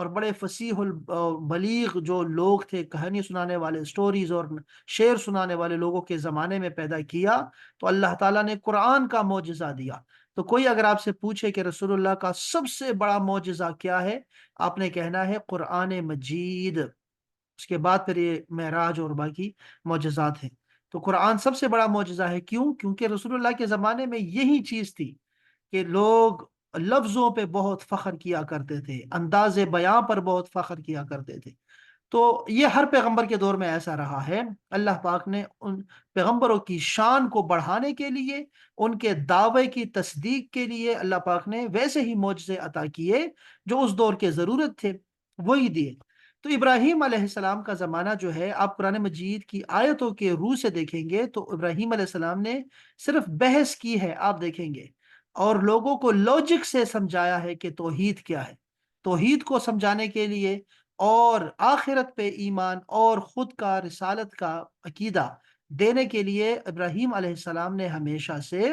اور بڑے فصیح بلیغ جو لوگ تھے، کہانی سنانے والے، سٹوریز اور شعر سنانے والے لوگوں کے زمانے میں پیدا کیا، تو اللہ تعالیٰ نے قرآن کا معجزہ دیا۔ تو کوئی اگر آپ سے پوچھے کہ رسول اللہ کا سب سے بڑا معجزہ کیا ہے، آپ نے کہنا ہے قرآن مجید۔ اس کے بعد پھر یہ معراج اور باقی معجزات ہیں۔ تو قرآن سب سے بڑا معجزہ ہے، کیوں؟ کیونکہ رسول اللہ کے زمانے میں یہی چیز تھی کہ لوگ لفظوں پہ بہت فخر کیا کرتے تھے، انداز بیاں پر بہت فخر کیا کرتے تھے۔ تو یہ ہر پیغمبر کے دور میں ایسا رہا ہے۔ اللہ پاک نے ان پیغمبروں کی شان کو بڑھانے کے لیے، ان کے دعوے کی تصدیق کے لیے اللہ پاک نے ویسے ہی معجزے عطا کیے جو اس دور کے ضرورت تھے، وہی دیے۔ تو ابراہیم علیہ السلام کا زمانہ جو ہے، آپ قرآن مجید کی آیتوں کے روح سے دیکھیں گے تو ابراہیم علیہ السلام نے صرف بحث کی ہے، آپ دیکھیں گے، اور لوگوں کو لوجک سے سمجھایا ہے کہ توحید کیا ہے۔ توحید کو سمجھانے کے لیے اور آخرت پہ ایمان اور خود کا رسالت کا عقیدہ دینے کے لیے ابراہیم علیہ السلام نے ہمیشہ سے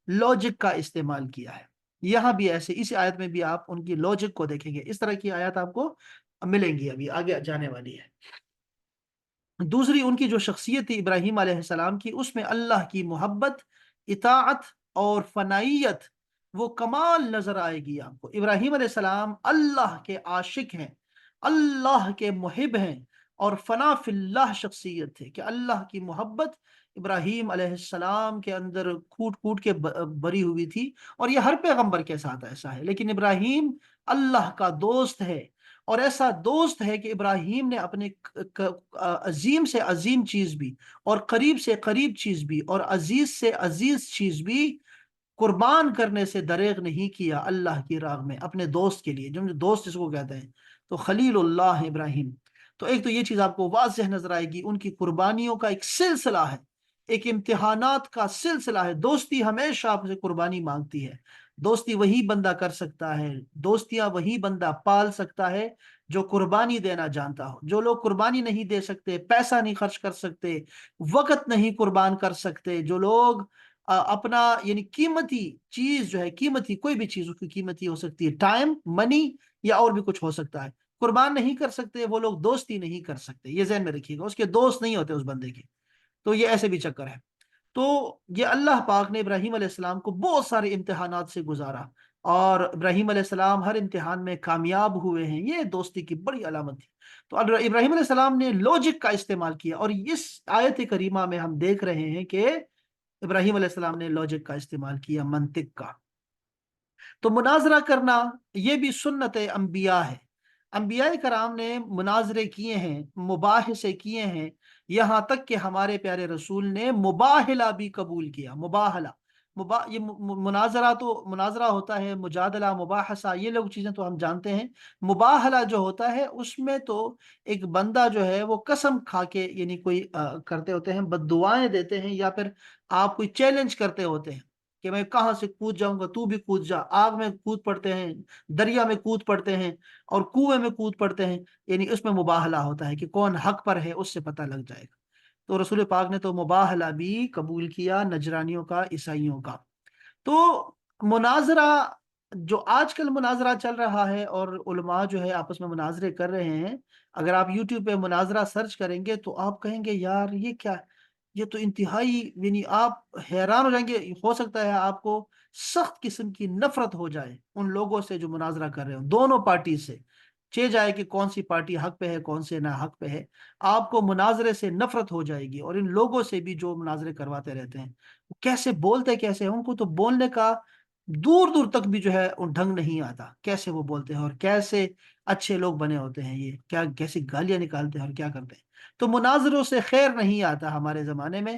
لوجک کا استعمال کیا ہے۔ یہاں بھی ایسے اسی آیت میں بھی آپ ان کی لوجک کو دیکھیں گے، اس طرح کی آیات آپ کو ملیں گی، ابھی آگے جانے والی ہے۔ دوسری ان کی جو شخصیت تھی ابراہیم علیہ السلام کی، اس میں اللہ کی محبت، اطاعت اور فنائیت وہ کمال نظر آئے گی آپ کو۔ ابراہیم علیہ السلام اللہ کے عاشق ہیں، اللہ کے محب ہیں، اور فنا فی اللہ شخصیت تھے کہ اللہ کی محبت ابراہیم علیہ السلام کے اندر کھوٹ کھوٹ کے بری ہوئی تھی، اور یہ ہر پیغمبر کے ساتھ ایسا ہے، لیکن ابراہیم اللہ کا دوست ہے، اور ایسا دوست ہے کہ ابراہیم نے اپنے عظیم سے عظیم چیز بھی، اور قریب سے قریب چیز بھی، اور عزیز سے عزیز چیز بھی قربان کرنے سے دریغ نہیں کیا اللہ کی راہ میں اپنے دوست کے لیے، جو دوست جس کو کہتے ہیں، تو خلیل اللہ ابراہیم۔ تو ایک تو یہ چیز آپ کو واضح نظر آئے گی، ان کی قربانیوں کا ایک سلسلہ ہے، ایک امتحانات کا سلسلہ ہے۔ دوستی ہمیشہ آپ سے قربانی مانگتی ہے، دوستی وہی بندہ کر سکتا ہے، دوستیاں وہی بندہ پال سکتا ہے جو قربانی دینا جانتا ہو۔ جو لوگ قربانی نہیں دے سکتے، پیسہ نہیں خرچ کر سکتے، وقت نہیں قربان کر سکتے، جو لوگ اپنا یعنی قیمتی چیز جو ہے، قیمتی کوئی بھی چیز اس کی قیمتی ہو سکتی ہے، ٹائم، منی یا اور بھی کچھ ہو سکتا ہے، قربان نہیں کر سکتے، وہ لوگ دوستی نہیں کر سکتے۔ یہ ذہن میں رکھیے گا، اس کے دوست نہیں ہوتے اس بندے کے۔ تو یہ ایسے بھی چکر ہے۔ تو یہ اللہ پاک نے ابراہیم علیہ السلام کو بہت سارے امتحانات سے گزارا، اور ابراہیم علیہ السلام ہر امتحان میں کامیاب ہوئے ہیں، یہ دوستی کی بڑی علامت تھی۔ تو ابراہیم علیہ السلام نے لوجک کا استعمال کیا، اور اس آیت کریمہ میں ہم دیکھ رہے ہیں کہ ابراہیم علیہ السلام نے لوجک کا استعمال کیا، منطق کا۔ تو مناظرہ کرنا یہ بھی سنت انبیاء ہے۔ انبیاء کرام نے مناظرے کیے ہیں، مباحثے کیے ہیں، یہاں تک کہ ہمارے پیارے رسول نے مباہلہ بھی قبول کیا۔ مباہلہ، یہ مناظرہ تو مناظرہ ہوتا ہے، مجادلہ، مباحثہ، یہ لوگ چیزیں تو ہم جانتے ہیں۔ مباہلہ جو ہوتا ہے اس میں تو ایک بندہ جو ہے وہ قسم کھا کے، یعنی کوئی کرتے ہوتے ہیں، بد دعائیں دیتے ہیں، یا پھر آپ کوئی چیلنج کرتے ہوتے ہیں کہ میں کہاں سے کود جاؤں گا، تو بھی کود جا، آگ میں کود پڑتے ہیں، دریا میں کود پڑتے ہیں، اور کنویں میں کود پڑتے ہیں، یعنی اس میں مباہلہ ہوتا ہے کہ کون حق پر ہے، اس سے پتہ لگ جائے گا۔ تو رسول پاک نے تو مباہلہ بھی قبول کیا، نجرانیوں کا، عیسائیوں کا۔ تو مناظرہ، جو آج کل مناظرہ چل رہا ہے اور علماء جو ہے آپس میں مناظرے کر رہے ہیں، اگر آپ یوٹیوب پہ مناظرہ سرچ کریں گے تو آپ کہیں گے یار یہ کیا ہے؟ یہ تو انتہائی، یعنی آپ حیران ہو جائیں گے، ہو سکتا ہے آپ کو سخت قسم کی نفرت ہو جائے ان لوگوں سے جو مناظرہ کر رہے ہوں، دونوں پارٹی سے چہ جائے کہ کون سی پارٹی حق پہ ہے، کون سے نہ حق پہ ہے۔ آپ کو مناظرے سے نفرت ہو جائے گی، اور ان لوگوں سے بھی جو مناظرے کرواتے رہتے ہیں، وہ کیسے بولتے، کیسے ان کو تو بولنے کا دور دور تک بھی جو ہے ان ڈھنگ نہیں آتا، کیسے وہ بولتے ہیں، اور کیسے اچھے لوگ بنے ہوتے ہیں، یہ کیا کیسی گالیاں نکالتے ہیں اور کیا کرتے ہیں۔ تو مناظروں سے خیر نہیں آتا ہمارے زمانے میں،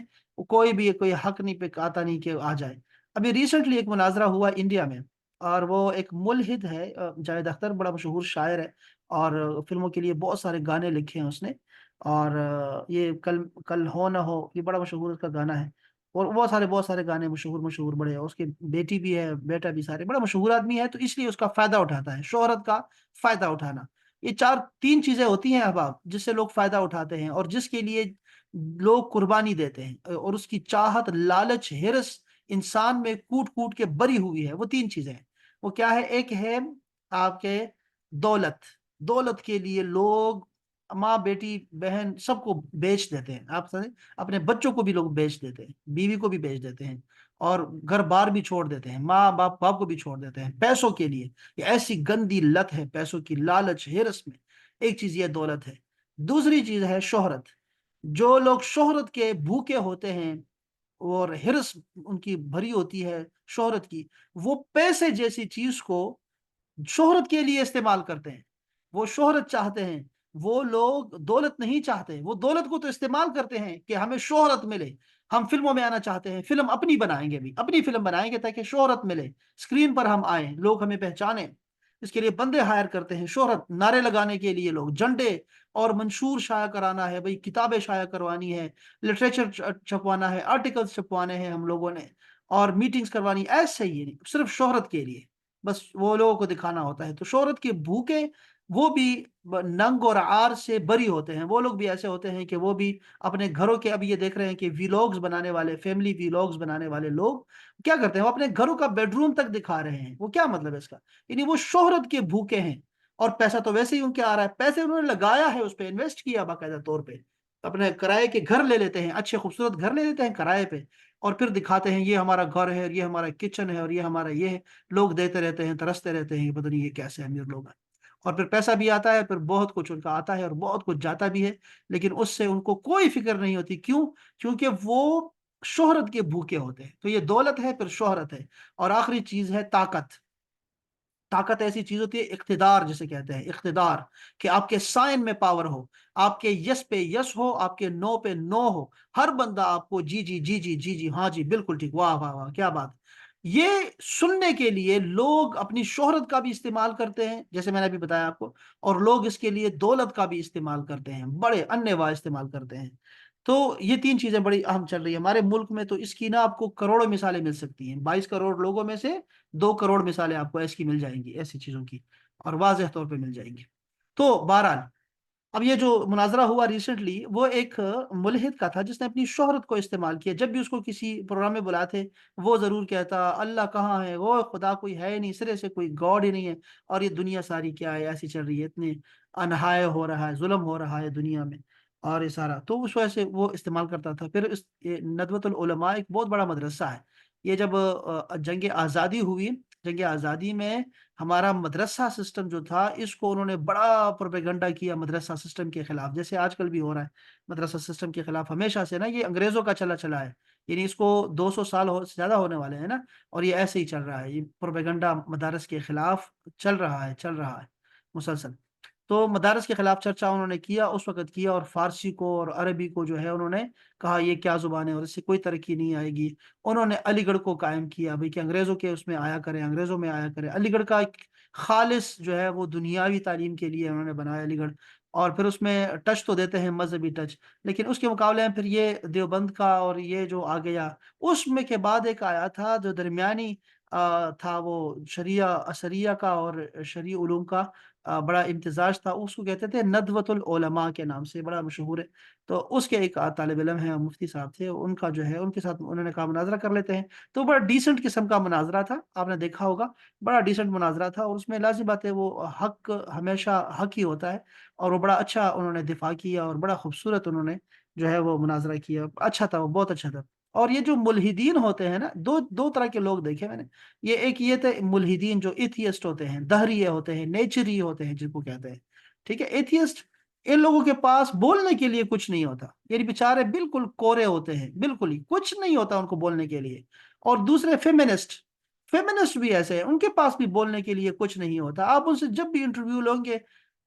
کوئی بھی کوئی حق نہیں پہ آتا نہیں کہ آ جائے۔ ابھی ریسنٹلی ایک مناظرہ ہوا انڈیا میں، اور وہ ایک ملحد ہے، جاوید اختر، بڑا مشہور شاعر ہے، اور فلموں کے لیے بہت سارے گانے لکھے ہیں اس نے، اور یہ کل کل ہو نہ ہو، یہ بڑا مشہور اس کا گانا ہے، اور بہت سارے گانے مشہور مشہور بڑے ہیں، اس کی بیٹی بھی ہے، بیٹا بھی، سارے بڑا مشہور آدمی ہے، تو اس لیے اس کا فائدہ اٹھاتا ہے، شہرت کا فائدہ اٹھانا۔ یہ تین چیزیں ہوتی ہیں احباب جس سے لوگ فائدہ اٹھاتے ہیں، اور جس کے لیے لوگ قربانی دیتے ہیں، اور اس کی چاہت، لالچ، ہرس انسان میں کوٹ کوٹ کے بری ہوئی ہے۔ وہ تین چیزیں ہیں، وہ کیا ہے؟ ایک ہے آپ کے دولت، دولت کے لیے لوگ ماں بیٹی بہن سب کو بیچ دیتے ہیں، آپ سمجھیں، اپنے بچوں کو بھی لوگ بیچ دیتے ہیں، بیوی کو بھی بیچ دیتے ہیں، اور گھر بار بھی چھوڑ دیتے ہیں، ماں باپ کو بھی چھوڑ دیتے ہیں پیسوں کے لیے۔ یہ ایسی گندی لت ہے پیسوں کی، لالچ ہرس میں۔ ایک چیز یہ دولت ہے، دوسری چیز ہے شہرت۔ جو لوگ شہرت کے بھوکے ہوتے ہیں اور ہرس ان کی بھری ہوتی ہے شہرت کی، وہ پیسے جیسی چیز کو شہرت کے لیے استعمال کرتے ہیں۔ وہ شہرت چاہتے ہیں، وہ لوگ دولت نہیں چاہتے، وہ دولت کو تو استعمال کرتے ہیں کہ ہمیں شہرت ملے۔ ہم فلموں میں آنا چاہتے ہیں، فلم اپنی بنائیں گے، بھی اپنی فلم بنائیں گے تاکہ شہرت ملے، اسکرین پر ہم آئیں، لوگ ہمیں پہچانیں۔ اس کے لیے بندے ہائر کرتے ہیں، شہرت نعرے لگانے کے لیے لوگ، جھنڈے اور منشور شائع کرانا ہے، بھئی کتابیں شائع کروانی ہے، لٹریچر چھپوانا ہے، آرٹیکلز چھپوانے ہیں ہم لوگوں نے، اور میٹنگز کروانی، ایسے ہی نہیں، صرف شہرت کے لیے، بس وہ لوگوں کو دکھانا ہوتا ہے۔ تو شہرت کے بھوکے وہ بھی ننگ اور عار سے بری ہوتے ہیں، وہ لوگ بھی ایسے ہوتے ہیں کہ وہ بھی اپنے گھروں کے، اب یہ دیکھ رہے ہیں کہ ویلوگز بنانے والے، فیملی ویلوگز بنانے والے لوگ کیا کرتے ہیں، وہ اپنے گھروں کا بیڈ روم تک دکھا رہے ہیں۔ وہ کیا مطلب ہے اس کا؟ یعنی وہ شہرت کے بھوکے ہیں، اور پیسہ تو ویسے ہی ان کے آ رہا ہے، پیسے انہوں نے لگایا ہے، اس پہ انویسٹ کیا باقاعدہ طور پہ، اپنے کرائے کے گھر لے لیتے ہیں، اچھے خوبصورت گھر لے لیتے ہیں کرائے پہ، اور پھر دکھاتے ہیں یہ ہمارا گھر ہے، اور یہ ہمارا کچن ہے، اور یہ ہمارا یہ ہے۔ لوگ دیتے رہتے ہیں، ترستے رہتے ہیں، پتہ نہیں یہ کیسے امیر لوگ ہیں۔ اور پھر پیسہ بھی آتا ہے، پھر بہت کچھ ان کا آتا ہے اور بہت کچھ جاتا بھی ہے، لیکن اس سے ان کو کوئی فکر نہیں ہوتی۔ کیوں؟ کیونکہ وہ شہرت کے بھوکے ہوتے ہیں۔ تو یہ دولت ہے، پھر شہرت ہے، اور آخری چیز ہے طاقت۔ طاقت ایسی چیز ہوتی ہے، اقتدار جسے کہتے ہیں، اقتدار، کہ آپ کے سائن میں پاور ہو، آپ کے یس پہ یس ہو، آپ کے نو پہ نو ہو، ہر بندہ آپ کو جی جی جی جی جی جی ہاں جی بالکل ٹھیک، واہ واہ واہ کیا بات۔ یہ سننے کے لیے لوگ اپنی شہرت کا بھی استعمال کرتے ہیں، جیسے میں نے ابھی بتایا آپ کو، اور لوگ اس کے لیے دولت کا بھی استعمال کرتے ہیں، بڑے انے واہ استعمال کرتے ہیں۔ تو یہ تین چیزیں بڑی اہم چل رہی ہے ہمارے ملک میں، تو اس کی نا آپ کو کروڑوں مثالیں مل سکتی ہیں، 22 کروڑ لوگوں میں سے 2 کروڑ مثالیں آپ کو ایسی مل جائیں گی، ایسی چیزوں کی، اور واضح طور پہ مل جائیں گی۔ تو بہرحال، اب یہ جو مناظرہ ہوا ریسنٹلی، وہ ایک ملحد کا تھا جس نے اپنی شہرت کو استعمال کیا۔ جب بھی اس کو کسی پروگرام میں بلاتے، وہ ضرور کہتا اللہ کہاں ہے، وہ خدا کوئی ہے ہی نہیں، سرے سے کوئی گاڈ ہی نہیں ہے، اور یہ دنیا ساری کیا ہے، ایسی چل رہی ہے، اتنے انہائے ہو رہا ہے، ظلم ہو رہا ہے دنیا میں، اور یہ سارا تو اس وجہ سے وہ استعمال کرتا تھا۔ پھر یہ ندوۃ العلماء ایک بہت بڑا مدرسہ ہے۔ یہ جب جنگ آزادی ہوئی، جنگ آزادی میں ہمارا مدرسہ سسٹم جو تھا، اس کو انہوں نے بڑا پروپیگنڈا کیا مدرسہ سسٹم کے خلاف، جیسے آج کل بھی ہو رہا ہے مدرسہ سسٹم کے خلاف ہمیشہ سے نا، یہ انگریزوں کا چلا چلا ہے، یعنی اس کو 200 سال سے زیادہ ہونے والے ہیں نا، اور یہ ایسے ہی چل رہا ہے، یہ پروپیگنڈا مدارس کے خلاف چل رہا ہے مسلسل۔ تو مدارس کے خلاف چرچا انہوں نے کیا، اس وقت کیا، اور فارسی کو اور عربی کو جو ہے انہوں نے کہا یہ کیا زبان ہے اور اس سے کوئی ترقی نہیں آئے گی۔ انہوں نے علی گڑھ کو قائم کیا بھئی کہ انگریزوں کے اس میں آیا کریں، انگریزوں میں آیا کریں۔ علی گڑھ کا ایک خالص جو ہے وہ دنیاوی تعلیم کے لیے انہوں نے بنایا علی گڑھ، اور پھر اس میں ٹچ تو دیتے ہیں مذہبی ٹچ، لیکن اس کے مقابلے میں پھر یہ دیوبند کا اور یہ جو آ گیا، اس میں کے بعد ایک آیا تھا جو درمیانی تھا، وہ شریعہ اثریہ کا اور شرعی علوم کا بڑا امتزاج تھا، اس کو کہتے تھے ندوۃ العلماء کے نام سے، بڑا مشہور ہے۔ تو اس کے ایک طالب علم ہیں، مفتی صاحب تھے، ان کا جو ہے ان کے ساتھ انہوں نے کہا مناظرہ کر لیتے ہیں۔ تو بڑا ڈیسنٹ قسم کا مناظرہ تھا، آپ نے دیکھا ہوگا، بڑا ڈیسنٹ مناظرہ تھا، اور اس میں لازم بات ہے وہ حق ہمیشہ حق ہی ہوتا ہے، اور وہ بڑا اچھا انہوں نے دفاع کیا، اور بڑا خوبصورت انہوں نے جو ہے وہ مناظرہ کیا، اچھا تھا وہ، بہت اچھا تھا۔ اور یہ جو ملحدین ہوتے ہیں نا، دو دو طرح کے لوگ دیکھے میں نے، یہ ایک یہ تھے ملحدین جو ایتھیسٹ ہوتے ہیں، دہریے ہوتے ہیں، نیچری ہوتے ہیں جن کو کہتے ہیں، ٹھیک ہے، ایتھیسٹ، ان لوگوں کے پاس بولنے کے لیے کچھ نہیں ہوتا، یعنی بےچارے بالکل کورے ہوتے ہیں، بالکل ہی کچھ نہیں ہوتا ان کو بولنے کے لیے۔ اور دوسرے فیمنسٹ، فیمنسٹ بھی ایسے ہیں، ان کے پاس بھی بولنے کے لیے کچھ نہیں ہوتا، آپ ان سے جب بھی انٹرویو لیں گے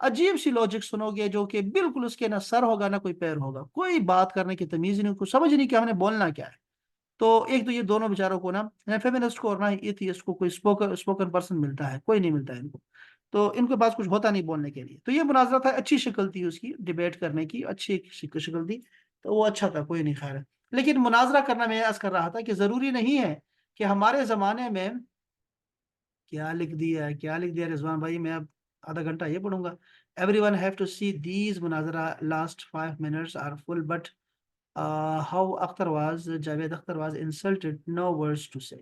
عجیب سی لوجک سنو گے، جو کہ بالکل اس کے نہ سر ہوگا نہ کوئی پیر ہوگا، کوئی بات کرنے کی تمیز ہی نہیں، کو سمجھ نہیں کہ ہم نے بولنا کیا ہے۔ تو ایک تو یہ دونوں بیچاروں کو نا، نہ فیمنسٹ کو اور نہ ایتھیسٹ کو کوئی اسپوکن پرسن ملتا ہے، کوئی نہیں ملتا ہے ان کو، تو ان کے پاس کچھ ہوتا نہیں بولنے کے لیے۔ تو یہ مناظرہ تھا، اچھی شکل تھی اس کی ڈیبیٹ کرنے کی، اچھی شکل تھی، تو وہ اچھا تھا، کوئی نہیں خیر ہے۔ لیکن مناظرہ کرنا میں عرض کر رہا تھا کہ ضروری نہیں ہے کہ ہمارے زمانے میں، کیا لکھ دیا ہے، کیا لکھ دیا ہے رضوان بھائی، میں اب آدھا گھنٹہ یہ پڑھوں گا۔ Everyone have to see these مناظرہ last 5 minutes are full but how Akhtar was Javed Akhtar was insulted no words to say.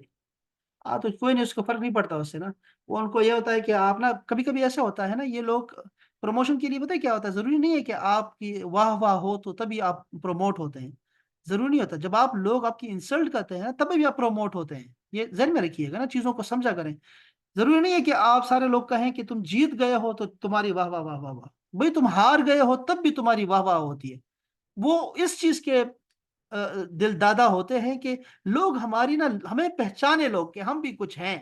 تو کوئی نہیں، اس کو فرق نہیں پڑتا اس سے نا، وہ ان کو یہ ہوتا ہے کہ آپ نا، کبھی کبھی ایسا ہوتا ہے نا، یہ لوگ پروموشن کے لیے پتہ ہے کیا ہوتا ہے؟ ضروری نہیں ہے کہ آپ کی واہ واہ ہو تو تبھی آپ پروموٹ ہوتے ہیں، ضروری نہیں ہوتا، جب آپ لوگ آپ کی انسلٹ کرتے ہیں تبھی بھی آپ پروموٹ ہوتے ہیں، یہ ذہن میں رکھیے گا نا، چیزوں کو سمجھا کریں۔ ضروری نہیں ہے کہ آپ سارے لوگ کہیں کہ تم جیت گئے ہو تو تمہاری واہ واہ واہ واہ واہ، بھائی تم ہار گئے ہو تب بھی تمہاری واہ واہ ہوتی ہے۔ وہ اس چیز کے دل دادا ہوتے ہیں کہ لوگ ہماری نا، ہمیں پہچانے لوگ کہ ہم بھی کچھ ہیں۔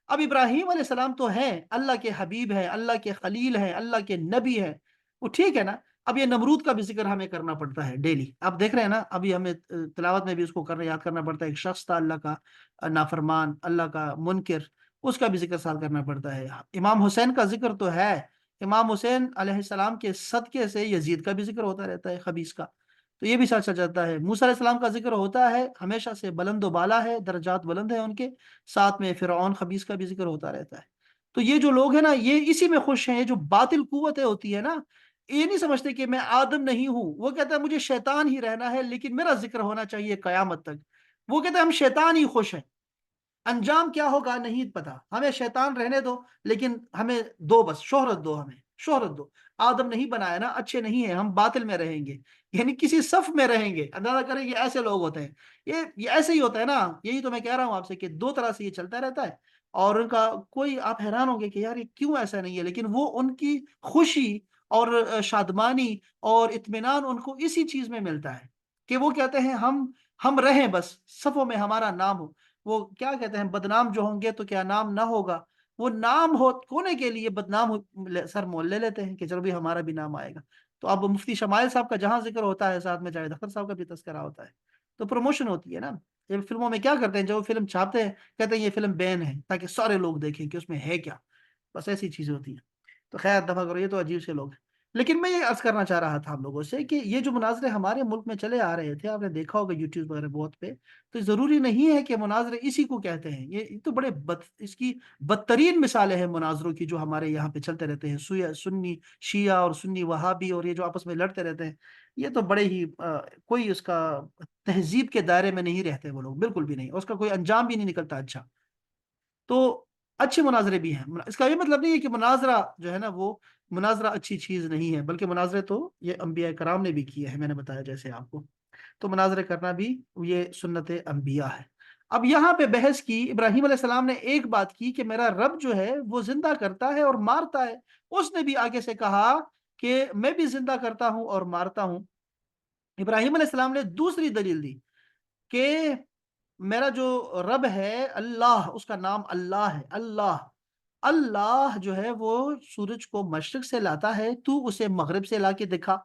اب ابراہیم علیہ السلام تو ہیں، اللہ کے حبیب ہیں، اللہ کے خلیل ہیں، اللہ کے نبی ہیں، وہ ٹھیک ہے نا۔ اب یہ نمرود کا بھی ذکر ہمیں کرنا پڑتا ہے ڈیلی، آپ دیکھ رہے ہیں نا، ابھی ہمیں تلاوت میں بھی اس کو کرنا، یاد کرنا پڑتا ہے، ایک شخص تھا اللہ کا نافرمان، اللہ کا منکر، اس کا بھی ذکر ساتھ کرنا پڑتا ہے۔ امام حسین کا ذکر تو ہے، امام حسین علیہ السلام کے صدقے سے یزید کا بھی ذکر ہوتا رہتا ہے خبیث کا، تو یہ بھی ساتھ چل جاتا ہے۔ موسیٰ علیہ السلام کا ذکر ہوتا ہے، ہمیشہ سے بلند و بالا ہے، درجات بلند ہیں ان کے، ساتھ میں فرعون خبیث کا بھی ذکر ہوتا رہتا ہے۔ تو یہ جو لوگ ہیں نا، یہ اسی میں خوش ہیں، یہ جو باطل قوتیں ہوتی ہے نا، یہ نہیں سمجھتے کہ میں آدم نہیں ہوں، وہ کہتا ہے مجھے شیطان ہی رہنا ہے لیکن میرا ذکر ہونا چاہیے قیامت تک۔ وہ کہتے ہیں ہم شیطان ہی خوش ہیں، انجام کیا ہوگا نہیں پتا، ہمیں شیطان رہنے دو، لیکن ہمیں دو، بس شہرت دو، ہمیں شہرت دو۔ آدم نہیں بنایا نا، اچھے نہیں ہیں ہم، باطل میں رہیں گے، یعنی کسی صف میں رہیں گے۔ اندازہ کریں یہ ایسے لوگ ہوتے ہیں، یہ ایسے ہی ہوتا ہے نا، یہی تو میں کہہ رہا ہوں آپ سے کہ دو طرح سے یہ چلتا رہتا ہے، اور ان کا کوئی، آپ حیران ہوں گے کہ یار یہ کیوں ایسا نہیں ہے، لیکن وہ ان کی خوشی اور شادمانی اور اطمینان ان کو اسی چیز میں ملتا ہے کہ وہ کہتے ہیں ہم رہیں، بس صفوں میں ہمارا نام ہو۔ وہ کیا کہتے ہیں، بدنام جو ہوں گے تو کیا نام نہ ہوگا، وہ نام ہونے کے لیے بدنام سر مول لے لیتے ہیں کہ چلو بھی ہمارا بھی نام آئے گا۔ تو اب مفتی شمائل صاحب کا جہاں ذکر ہوتا ہے، ساتھ میں جاوید اختر صاحب کا بھی تذکرہ ہوتا ہے، تو پروموشن ہوتی ہے نا۔ یہ فلموں میں کیا کرتے ہیں، جب وہ فلم چھاپتے ہیں کہتے ہیں یہ فلم بین ہے تاکہ سارے لوگ دیکھیں کہ اس میں ہے کیا، بس ایسی چیزیں ہوتی ہیں۔ تو خیر دفعہ کرو، یہ تو عجیب سے لوگ ہیں۔ لیکن میں یہ عرض کرنا چاہ رہا تھا آپ لوگوں سے کہ یہ جو مناظرے ہمارے ملک میں چلے آ رہے تھے، آپ نے دیکھا ہوگا یوٹیوب وغیرہ بہت پہ، تو ضروری نہیں ہے کہ مناظرے اسی کو کہتے ہیں، یہ تو بڑے اس کی بدترین مثالیں ہیں مناظروں کی جو ہمارے یہاں پہ چلتے رہتے ہیں، سنی شیعہ اور سنی وہابی، اور یہ جو آپس میں لڑتے رہتے ہیں، یہ تو بڑے ہی کوئی اس کا تہذیب کے دائرے میں نہیں رہتے وہ لوگ، بالکل بھی نہیں، اور اس کا کوئی انجام بھی نہیں نکلتا اچھا۔ تو اچھے مناظرے بھی ہیں، اس کا یہ مطلب نہیں ہے کہ مناظرہ جو ہے نا، وہ مناظرہ اچھی چیز نہیں ہے، بلکہ مناظرے تو یہ انبیاء کرام نے بھی کیے ہیں، میں نے بتایا جیسے آپ کو، تو مناظرے کرنا بھی یہ سنت انبیاء ہے۔ اب یہاں پہ بحث کی، ابراہیم علیہ السلام نے ایک بات کی کہ میرا رب جو ہے وہ زندہ کرتا ہے اور مارتا ہے، اس نے بھی آگے سے کہا کہ میں بھی زندہ کرتا ہوں اور مارتا ہوں۔ ابراہیم علیہ السلام نے دوسری دلیل دی کہ میرا جو رب ہے اللہ، اس کا نام اللہ ہے، اللہ، اللہ جو ہے وہ سورج کو مشرق سے لاتا ہے، تو اسے مغرب سے لا کے دکھا۔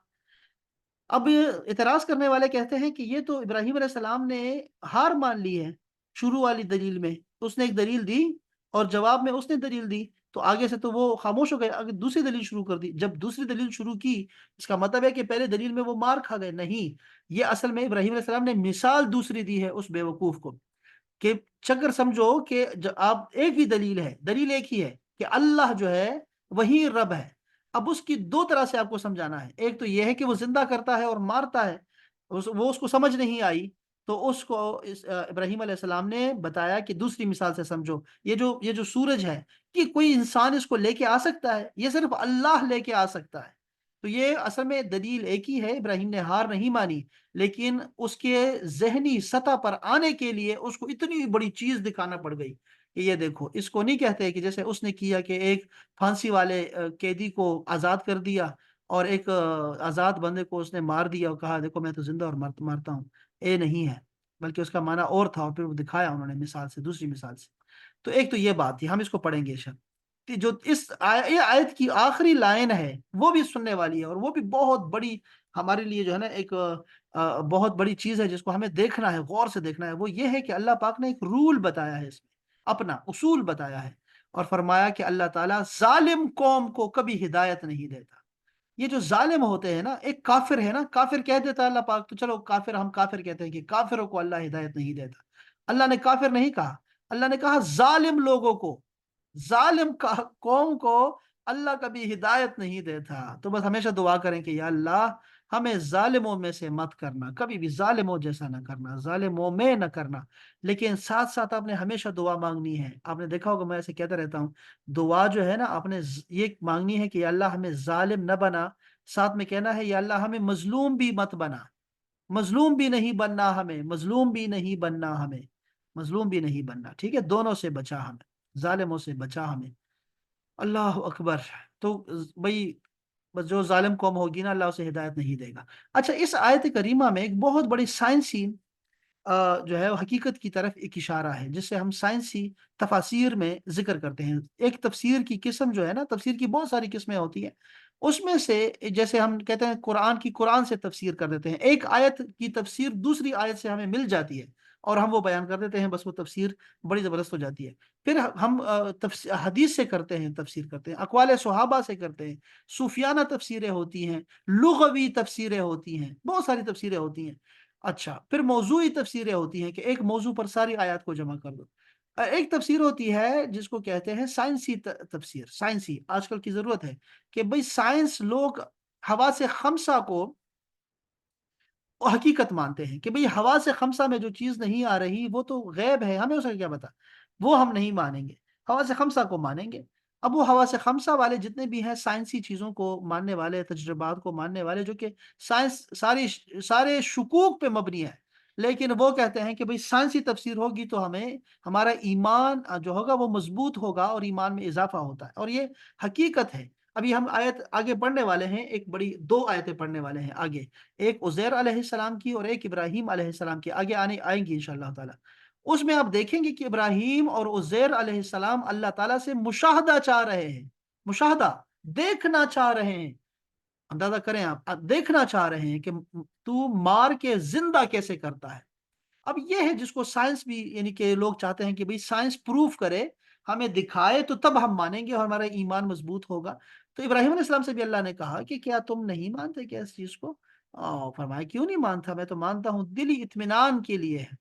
اب اعتراض کرنے والے کہتے ہیں کہ یہ تو ابراہیم علیہ السلام نے ہار مان لی ہے شروع والی دلیل میں، اس نے ایک دلیل دی اور جواب میں اس نے دلیل دی، تو آگے سے تو وہ خاموش ہو گئے، آگے دوسری دلیل شروع کر دی۔ جب دوسری دلیل شروع کی، اس کا مطلب ہے کہ پہلے دلیل میں وہ مار کھا گئے؟ نہیں، یہ اصل میں ابراہیم علیہ السلام نے مثال دوسری دی ہے اس بیوقوف کو، کہ چکر سمجھو کہ آپ ایک ہی دلیل ہے، دلیل ایک ہی ہے کہ اللہ جو ہے وہی رب ہے، اب اس کی دو طرح سے آپ کو سمجھانا ہے۔ ایک تو یہ ہے کہ وہ زندہ کرتا ہے اور مارتا ہے، وہ اس کو سمجھ نہیں آئی، تو اس کو ابراہیم علیہ السلام نے بتایا کہ دوسری مثال سے سمجھو، یہ جو سورج ہے، کہ کوئی انسان اس کو لے کے آ سکتا ہے؟ یہ صرف اللہ لے کے آ سکتا ہے۔ تو یہ اصل میں دلیل ایک ہی ہے، ابراہیم نے ہار نہیں مانی، لیکن اس کے ذہنی سطح پر آنے کے لیے اس کو اتنی بڑی چیز دکھانا پڑ گئی کہ یہ دیکھو، اس کو نہیں کہتے کہ جیسے اس نے کیا کہ ایک پھانسی والے قیدی کو آزاد کر دیا اور ایک آزاد بندے کو اس نے مار دیا اور کہا دیکھو میں تو زندہ اور مارتا ہوں، اے نہیں ہے، بلکہ اس کا معنی اور تھا، اور پھر وہ دکھایا انہوں نے مثال سے، دوسری مثال سے۔ تو ایک تو یہ بات تھی، ہم اس کو پڑھیں گے شب، کہ جو یہ آیت کی آخری لائن ہے وہ بھی سننے والی ہے، اور وہ بھی بہت بڑی ہمارے لیے جو ہے نا ایک بہت بڑی چیز ہے جس کو ہمیں دیکھنا ہے، غور سے دیکھنا ہے۔ وہ یہ ہے کہ اللہ پاک نے ایک رول بتایا ہے، اس میں اپنا اصول بتایا ہے، اور فرمایا کہ اللہ تعالیٰ ظالم قوم کو کبھی ہدایت نہیں دیتا۔ یہ جو ظالم ہوتے ہیں نا، ایک کافر ہے نا، کافر کہہ دیتا ہے اللہ پاک، تو چلو کافر، ہم کافر کہتے ہیں کہ کافروں کو اللہ ہدایت نہیں دیتا۔ اللہ نے کافر نہیں کہا، اللہ نے کہا ظالم لوگوں کو، ظالم قوم کو اللہ کبھی ہدایت نہیں دیتا۔ تو بس ہمیشہ دعا کریں کہ یا اللہ ہمیں ظالموں میں سے مت کرنا، کبھی بھی ظالموں جیسا نہ کرنا، ظالموں میں نہ کرنا۔ لیکن ساتھ ساتھ آپ نے ہمیشہ دعا مانگنی ہے، آپ نے دیکھا ہوگا میں ایسے کہتا رہتا ہوں، دعا جو ہے نا آپ نے یہ مانگنی ہے کہ یا اللہ ہمیں ظالم نہ بنا، ساتھ میں کہنا ہے یا اللہ ہمیں مظلوم بھی مت بنا، مظلوم بھی نہیں بننا ہمیں، مظلوم بھی نہیں بننا ہمیں، مظلوم بھی نہیں بننا، ٹھیک ہے، دونوں سے بچا ہمیں، ظالموں سے بچا ہمیں۔ اللہ اکبر۔ تو بھائی بس جو ظالم قوم ہوگی نا اللہ اسے ہدایت نہیں دے گا۔ اچھا، اس آیت کریمہ میں ایک بہت بڑی سائنسی جو ہے وہ حقیقت کی طرف ایک اشارہ ہے، جس سے ہم سائنسی تفاسیر میں ذکر کرتے ہیں۔ ایک تفسیر کی قسم جو ہے نا، تفسیر کی بہت ساری قسمیں ہوتی ہیں، اس میں سے جیسے ہم کہتے ہیں قرآن کی قرآن سے تفسیر کر دیتے ہیں، ایک آیت کی تفسیر دوسری آیت سے ہمیں مل جاتی ہے اور ہم وہ بیان کر دیتے ہیں، بس وہ تفسیر بڑی زبردست ہو جاتی ہے۔ پھر ہم حدیث سے کرتے ہیں، تفسیر کرتے ہیں، اقوال صحابہ سے کرتے ہیں، صوفیانہ تفسیریں ہوتی ہیں، لغوی تفسیریں ہوتی ہیں، بہت ساری تفسیریں ہوتی ہیں۔ اچھا، پھر موضوعی تفسیریں ہوتی ہیں کہ ایک موضوع پر ساری آیات کو جمع کر دو۔ ایک تفسیر ہوتی ہے جس کو کہتے ہیں سائنسی تفسیر، سائنسی آج کل کی ضرورت ہے کہ بھئی سائنس لوگ حواس خمسہ کو وہ حقیقت مانتے ہیں کہ بھئی حواس خمسہ میں جو چیز نہیں آ رہی وہ تو غیب ہے، ہمیں اس کا کیا پتا، وہ ہم نہیں مانیں گے، حواس خمسہ کو مانیں گے۔ اب وہ حواس خمسہ والے جتنے بھی ہیں سائنسی چیزوں کو ماننے والے، تجربات کو ماننے والے، جو کہ سائنس سارے شکوک پہ مبنی ہے، لیکن وہ کہتے ہیں کہ بھئی سائنسی تفسیر ہوگی تو ہمیں ہمارا ایمان جو ہوگا وہ مضبوط ہوگا اور ایمان میں اضافہ ہوتا ہے، اور یہ حقیقت ہے۔ ابھی ہم آیت آگے پڑھنے والے ہیں، ایک بڑی دو آیتیں پڑھنے والے ہیں آگے، ایک عزیر علیہ السلام کی اور ایک ابراہیم علیہ السلام کی، آگے آئیں گی انشاءاللہ تعالی۔ اس میں آپ دیکھیں گے کہ ابراہیم اور عزیر علیہ السلام اللہ تعالیٰ سے مشاہدہ چاہ رہے ہیں، مشاہدہ، دیکھنا چاہ رہے ہیں، اندازہ کریں آپ دیکھنا چاہ رہے ہیں کہ تو مار کے زندہ کیسے کرتا ہے۔ اب یہ ہے جس کو سائنس بھی، یعنی کہ لوگ چاہتے ہیں کہ بھئی سائنس پروف کرے، ہمیں دکھائے تو تب ہم مانیں گے اور ہمارا ایمان مضبوط ہوگا۔ تو ابراہیم علیہ السلام سے بھی اللہ نے کہا کہ کیا تم نہیں مانتے کیا اس چیز کو؟ فرمایا کیوں نہیں مانتا، میں تو مانتا ہوں، دلی اطمینان کے لیے ہے۔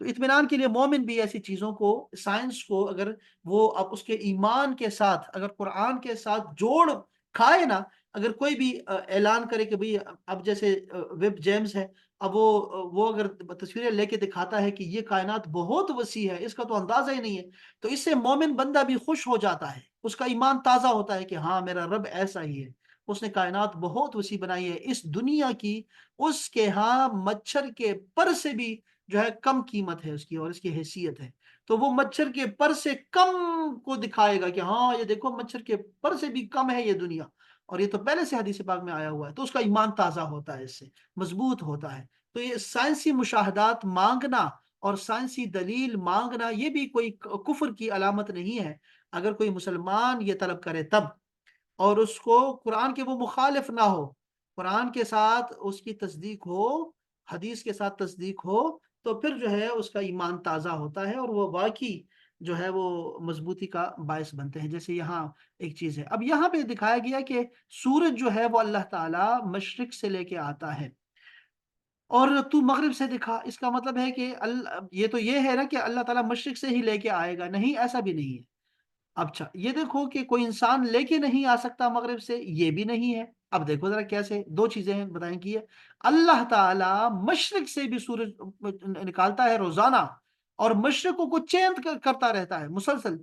تو اطمینان کے لیے مومن بھی ایسی چیزوں کو، سائنس کو، اگر وہ اب اس کے ایمان کے ساتھ، اگر قرآن کے ساتھ جوڑ کھائے نا، اگر کوئی بھی اعلان کرے کہ بھئی اب جیسے ویب جیمز ہے، اب وہ اگر تصویریں لے کے دکھاتا ہے کہ یہ کائنات بہت وسیع ہے، اس کا تو اندازہ ہی نہیں ہے، تو اس سے مومن بندہ بھی خوش ہو جاتا ہے، اس کا ایمان تازہ ہوتا ہے کہ ہاں میرا رب ایسا ہی ہے، اس نے کائنات بہت وسیع بنائی ہے، اس دنیا کی اس کے ہاں مچھر کے پر سے بھی جو ہے کم قیمت ہے اس کی اور اس کی حیثیت ہے، تو وہ مچھر کے پر سے کم کو دکھائے گا کہ ہاں یہ دیکھو مچھر کے پر سے بھی کم ہے یہ دنیا، اور یہ تو پہلے سے حدیث پاک میں آیا ہوا ہے، تو اس کا ایمان تازہ ہوتا ہے، اس سے مضبوط ہوتا ہے۔ تو یہ سائنسی مشاہدات مانگنا اور سائنسی دلیل مانگنا یہ بھی کوئی کفر کی علامت نہیں ہے، اگر کوئی مسلمان یہ طلب کرے تب، اور اس کو قرآن کے وہ مخالف نہ ہو، قرآن کے ساتھ اس کی تصدیق ہو، حدیث کے ساتھ تصدیق ہو، تو پھر جو ہے اس کا ایمان تازہ ہوتا ہے اور وہ واقعی جو ہے وہ مضبوطی کا باعث بنتے ہیں۔ جیسے یہاں ایک چیز ہے، اب یہاں پہ دکھایا گیا کہ سورج جو ہے وہ اللہ تعالیٰ مشرق سے لے کے آتا ہے اور تو مغرب سے دکھا، اس کا مطلب ہے کہ یہ تو یہ ہے نا کہ اللہ تعالیٰ مشرق سے ہی لے کے آئے گا، نہیں، ایسا بھی نہیں ہے۔ اچھا، یہ دیکھو کہ کوئی انسان لے کے نہیں آ سکتا مغرب سے، یہ بھی نہیں ہے۔ اب دیکھو ذرا کیسے، دو چیزیں ہیں بتائیں کی ہے، اللہ تعالیٰ مشرق سے بھی سورج نکالتا ہے روزانہ، اور مشرقوں کو چینج کرتا رہتا ہے مسلسل،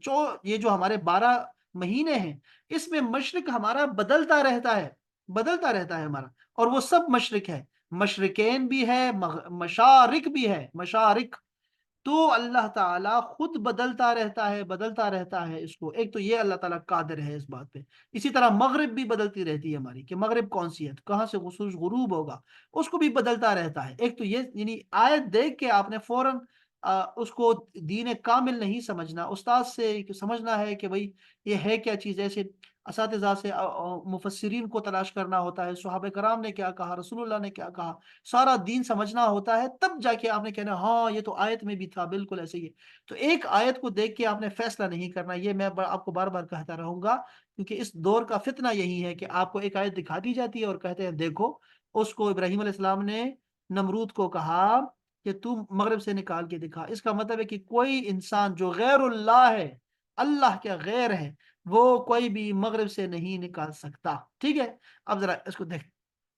یہ جو ہمارے 12 مہینے ہیں، اس میں مشرق ہمارا بدلتا رہتا ہے، بدلتا رہتا ہے ہمارا، اور وہ سب مشرق ہے، مشرقین بھی ہے، مشارق بھی ہے، مشارق، تو اللہ تعالیٰ خود بدلتا رہتا ہے، بدلتا رہتا ہے اس کو، ایک تو یہ اللہ تعالیٰ قادر ہے اس بات پہ۔ اسی طرح مغرب بھی بدلتی رہتی ہے ہماری، کہ مغرب کون سی ہے، کہاں سے سورج غروب ہوگا، اس کو بھی بدلتا رہتا ہے۔ ایک تو یہ، یعنی آیت دیکھ کے آپ نے فوراً اس کو دین کامل نہیں سمجھنا، استاد سے سمجھنا ہے کہ بھئی یہ ہے کیا چیز، ایسے اساتذہ سے مفسرین کو تلاش کرنا ہوتا ہے، صحابہ کرام نے کیا کہا، رسول اللہ نے کیا کہا، سارا دین سمجھنا ہوتا ہے، تب جا کے آپ نے کہنا ہاں یہ تو آیت میں بھی تھا، بالکل ایسے ہی ہے۔ تو ایک آیت کو دیکھ کے آپ نے فیصلہ نہیں کرنا، یہ میں آپ کو بار بار کہتا رہوں گا، کیونکہ اس دور کا فتنہ یہی ہے کہ آپ کو ایک آیت دکھا دی جاتی ہے اور کہتے ہیں دیکھو، اس کو ابراہیم علیہ السلام نے نمرود کو کہا کہ تم مغرب سے نکال کے دکھا، اس کا مطلب ہے کہ کوئی انسان جو غیر اللہ ہے، اللہ کے غیر ہے، وہ کوئی بھی مغرب سے نہیں نکال سکتا، ٹھیک ہے۔ اب ذرا اس کو دیکھ،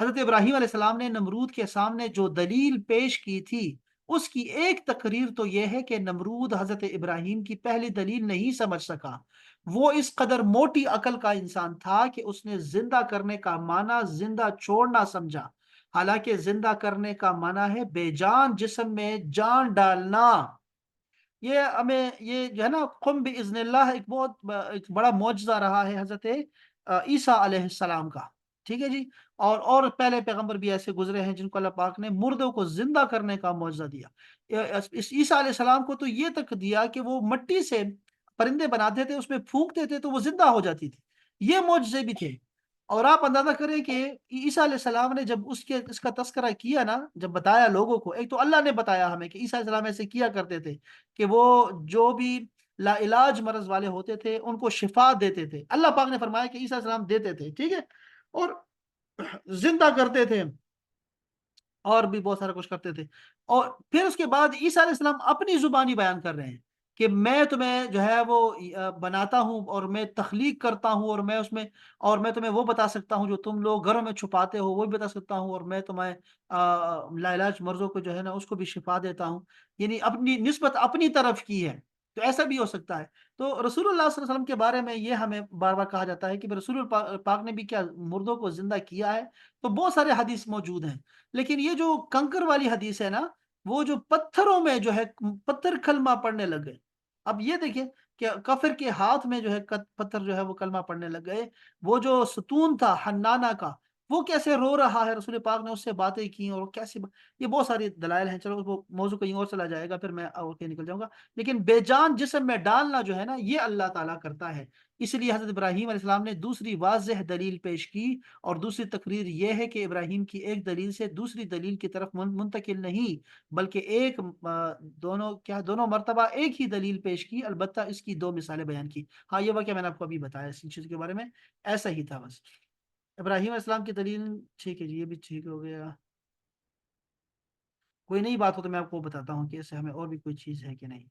حضرت ابراہیم علیہ السلام نے نمرود کے سامنے جو دلیل پیش کی تھی، اس کی ایک تقریر تو یہ ہے کہ نمرود حضرت ابراہیم کی پہلی دلیل نہیں سمجھ سکا۔ وہ اس قدر موٹی عقل کا انسان تھا کہ اس نے زندہ کرنے کا معنی زندہ چھوڑنا سمجھا، حالانکہ زندہ کرنے کا معنی ہے بے جان جسم میں جان ڈالنا۔ یہ ہمیں یہ جو ہے نا قم باذن اللہ ایک بڑا معجزہ رہا ہے حضرت عیسیٰ علیہ السلام کا، ٹھیک ہے جی۔ اور پہلے پیغمبر بھی ایسے گزرے ہیں جن کو اللہ پاک نے مردوں کو زندہ کرنے کا معجزہ دیا۔ اس عیسیٰ علیہ السلام کو تو یہ تک دیا کہ وہ مٹی سے پرندے بناتے تھے، اس میں پھونکتے تھے تو وہ زندہ ہو جاتی تھی، یہ معجزے بھی تھے۔ اور آپ اندازہ کریں کہ عیسیٰ علیہ السلام نے جب اس کا تذکرہ کیا نا، جب بتایا لوگوں کو، ایک تو اللہ نے بتایا ہمیں کہ عیسیٰ علیہ السلام ایسے کیا کرتے تھے کہ وہ جو بھی لا علاج مرض والے ہوتے تھے ان کو شفا دیتے تھے، اللہ پاک نے فرمایا کہ عیسیٰ علیہ السلام دیتے تھے، ٹھیک ہے، اور زندہ کرتے تھے، اور بھی بہت سارا کچھ کرتے تھے۔ اور پھر اس کے بعد عیسیٰ علیہ السلام اپنی زبانی بیان کر رہے ہیں کہ میں تمہیں جو ہے وہ بناتا ہوں، اور میں تخلیق کرتا ہوں، اور میں اس میں، اور میں تمہیں وہ بتا سکتا ہوں جو تم لوگ گھروں میں چھپاتے ہو، وہ بھی بتا سکتا ہوں، اور میں تمہیں لاعلاج مرضوں کو جو ہے نا اس کو بھی شفا دیتا ہوں، یعنی اپنی نسبت اپنی طرف کی ہے۔ تو ایسا بھی ہو سکتا ہے۔ تو رسول اللہ صلی اللہ علیہ وسلم کے بارے میں یہ ہمیں بار بار کہا جاتا ہے کہ رسول اللہ پاک نے بھی کیا مردوں کو زندہ کیا ہے، تو بہت سارے حدیث موجود ہیں۔ لیکن یہ جو کنکر والی حدیث ہے نا، وہ جو پتھروں میں جو ہے پتھر کلمہ پڑھنے لگ گئے۔ اب یہ دیکھیں کہ کافر کے ہاتھ میں جو ہے پتھر جو ہے وہ کلمہ پڑھنے لگ گئے۔ وہ جو ستون تھا حنانہ کا، وہ کیسے رو رہا ہے، رسول پاک نے اس سے باتیں کی، اور کیسے یہ بہت ساری دلائل ہیں۔ چلو وہ موضوع کہیں اور چلا جائے گا، پھر میں اور کہیں نکل جاؤں گا۔ لیکن بے جان جسم میں ڈالنا جو ہے نا، یہ اللہ تعالیٰ کرتا ہے۔ اس لیے حضرت ابراہیم علیہ السلام نے دوسری واضح دلیل پیش کی، اور دوسری تقریر یہ ہے کہ ابراہیم کی ایک دلیل سے دوسری دلیل کی طرف منتقل نہیں، بلکہ دونوں مرتبہ ایک ہی دلیل پیش کی، البتہ اس کی دو مثالیں بیان کی۔ ہاں، یہ واقعہ میں نے آپ کو ابھی بتایا اس چیز کے بارے میں، ایسا ہی تھا بس۔ ابراہیم علیہ السلام کی دلیل ٹھیک ہے جی، یہ بھی ٹھیک ہو گیا۔ کوئی نئی بات ہو تو میں آپ کو بتاتا ہوں کہ اسے ہمیں اور بھی کوئی چیز ہے کہ نہیں۔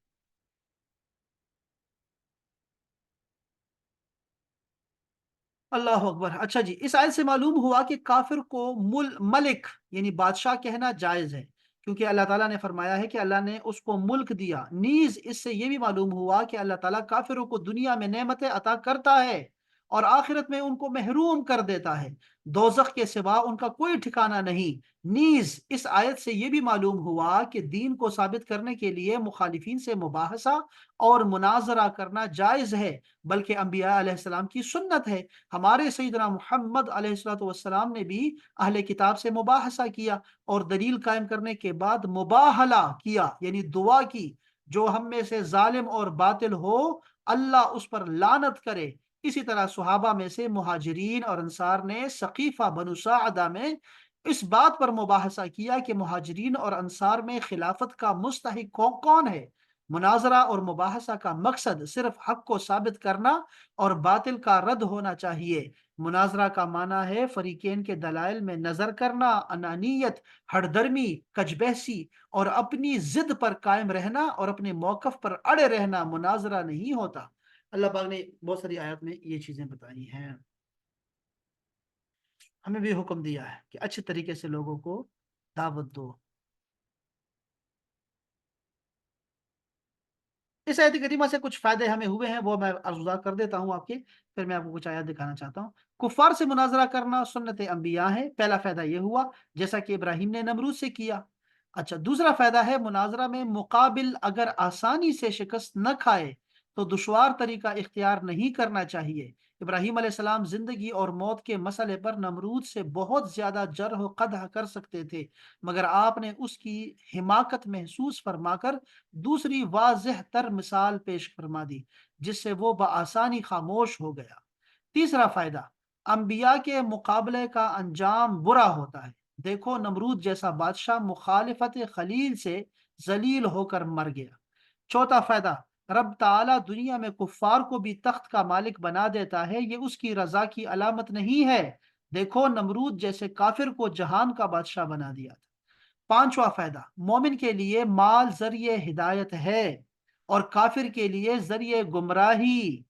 اللہ اکبر۔ اچھا جی، اس آیت سے معلوم ہوا کہ کافر کو ملک یعنی بادشاہ کہنا جائز ہے، کیونکہ اللہ تعالیٰ نے فرمایا ہے کہ اللہ نے اس کو ملک دیا۔ نیز اس سے یہ بھی معلوم ہوا کہ اللہ تعالیٰ کافروں کو دنیا میں نعمتیں عطا کرتا ہے اور آخرت میں ان کو محروم کر دیتا ہے، دوزخ کے سوا ان کا کوئی ٹھکانہ نہیں۔ نیز اس آیت سے یہ بھی معلوم ہوا کہ دین کو ثابت کرنے کے لیے مخالفین سے مباحثہ اور مناظرہ کرنا جائز ہے، بلکہ انبیاء علیہ السلام کی سنت ہے۔ ہمارے سیدنا محمد علیہ الصلوۃ والسلام نے بھی اہل کتاب سے مباحثہ کیا، اور دلیل قائم کرنے کے بعد مباہلہ کیا، یعنی دعا کی، جو ہم میں سے ظالم اور باطل ہو اللہ اس پر لعنت کرے۔ اسی طرح صحابہ میں سے مہاجرین اور انصار نے ثقیفہ بنو ساعدہ میں اس بات پر مباحثہ کیا کہ مہاجرین اور انصار میں خلافت کا مستحق کون ہے۔ مناظرہ اور مباحثہ کا مقصد صرف حق کو ثابت کرنا اور باطل کا رد ہونا چاہیے۔ مناظرہ کا معنی ہے فریقین کے دلائل میں نظر کرنا، انانیت، ہٹ درمی، کج بحثی اور اپنی ضد پر قائم رہنا اور اپنے موقف پر اڑے رہنا مناظرہ نہیں ہوتا۔ اللہ پاک نے بہت ساری آیات میں یہ چیزیں بتائی ہیں۔ ہمیں بھی حکم دیا ہے کہ اچھے طریقے سے لوگوں کو دعوت دو۔ اس آیت کریمہ سے کچھ فائدے ہمیں ہوئے ہیں، وہ میں عرض کر دیتا ہوں آپ کے، پھر میں آپ کو کچھ آیات دکھانا چاہتا ہوں۔ کفار سے مناظرہ کرنا سنت انبیاء ہے، پہلا فائدہ یہ ہوا، جیسا کہ ابراہیم نے نمرود سے کیا۔ اچھا، دوسرا فائدہ ہے مناظرہ میں مقابل اگر آسانی سے شکست نہ کھائے تو دشوار طریقہ اختیار نہیں کرنا چاہیے۔ ابراہیم علیہ السلام زندگی اور موت کے مسئلے پر نمرود سے بہت زیادہ جرح و قدح کر سکتے تھے، مگر آپ نے اس کی حماقت محسوس فرما کر دوسری واضح تر مثال پیش فرما دی، جس سے وہ بآسانی خاموش ہو گیا۔ تیسرا فائدہ، انبیاء کے مقابلے کا انجام برا ہوتا ہے۔ دیکھو نمرود جیسا بادشاہ مخالفت خلیل سے ذلیل ہو کر مر گیا۔ چوتھا فائدہ، رب تعالیٰ دنیا میں کفار کو بھی تخت کا مالک بنا دیتا ہے، یہ اس کی رضا کی علامت نہیں ہے۔ دیکھو نمرود جیسے کافر کو جہان کا بادشاہ بنا دیا تھا۔ پانچواں فائدہ، مومن کے لیے مال ذریعہ ہدایت ہے اور کافر کے لیے ذریعہ گمراہی،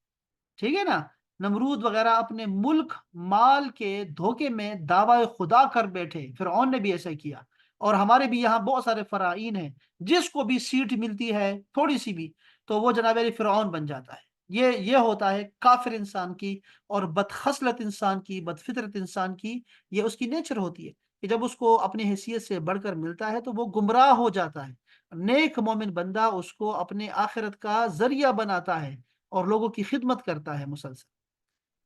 ٹھیک ہے نا؟ نمرود وغیرہ اپنے ملک مال کے دھوکے میں دعوی خدا کر بیٹھے، فرعون نے بھی ایسا کیا، اور ہمارے بھی یہاں بہت سارے فرعین ہیں، جس کو بھی سیٹ ملتی ہے تھوڑی سی بھی تو وہ جناب علی فرعون بن جاتا ہے۔ یہ ہوتا ہے کافر انسان کی اور بدخصلت انسان کی، بدفطرت انسان کی، یہ اس کی نیچر ہوتی ہے کہ جب اس کو اپنی حیثیت سے بڑھ کر ملتا ہے تو وہ گمراہ ہو جاتا ہے۔ نیک مومن بندہ اس کو اپنے آخرت کا ذریعہ بناتا ہے اور لوگوں کی خدمت کرتا ہے مسلسل۔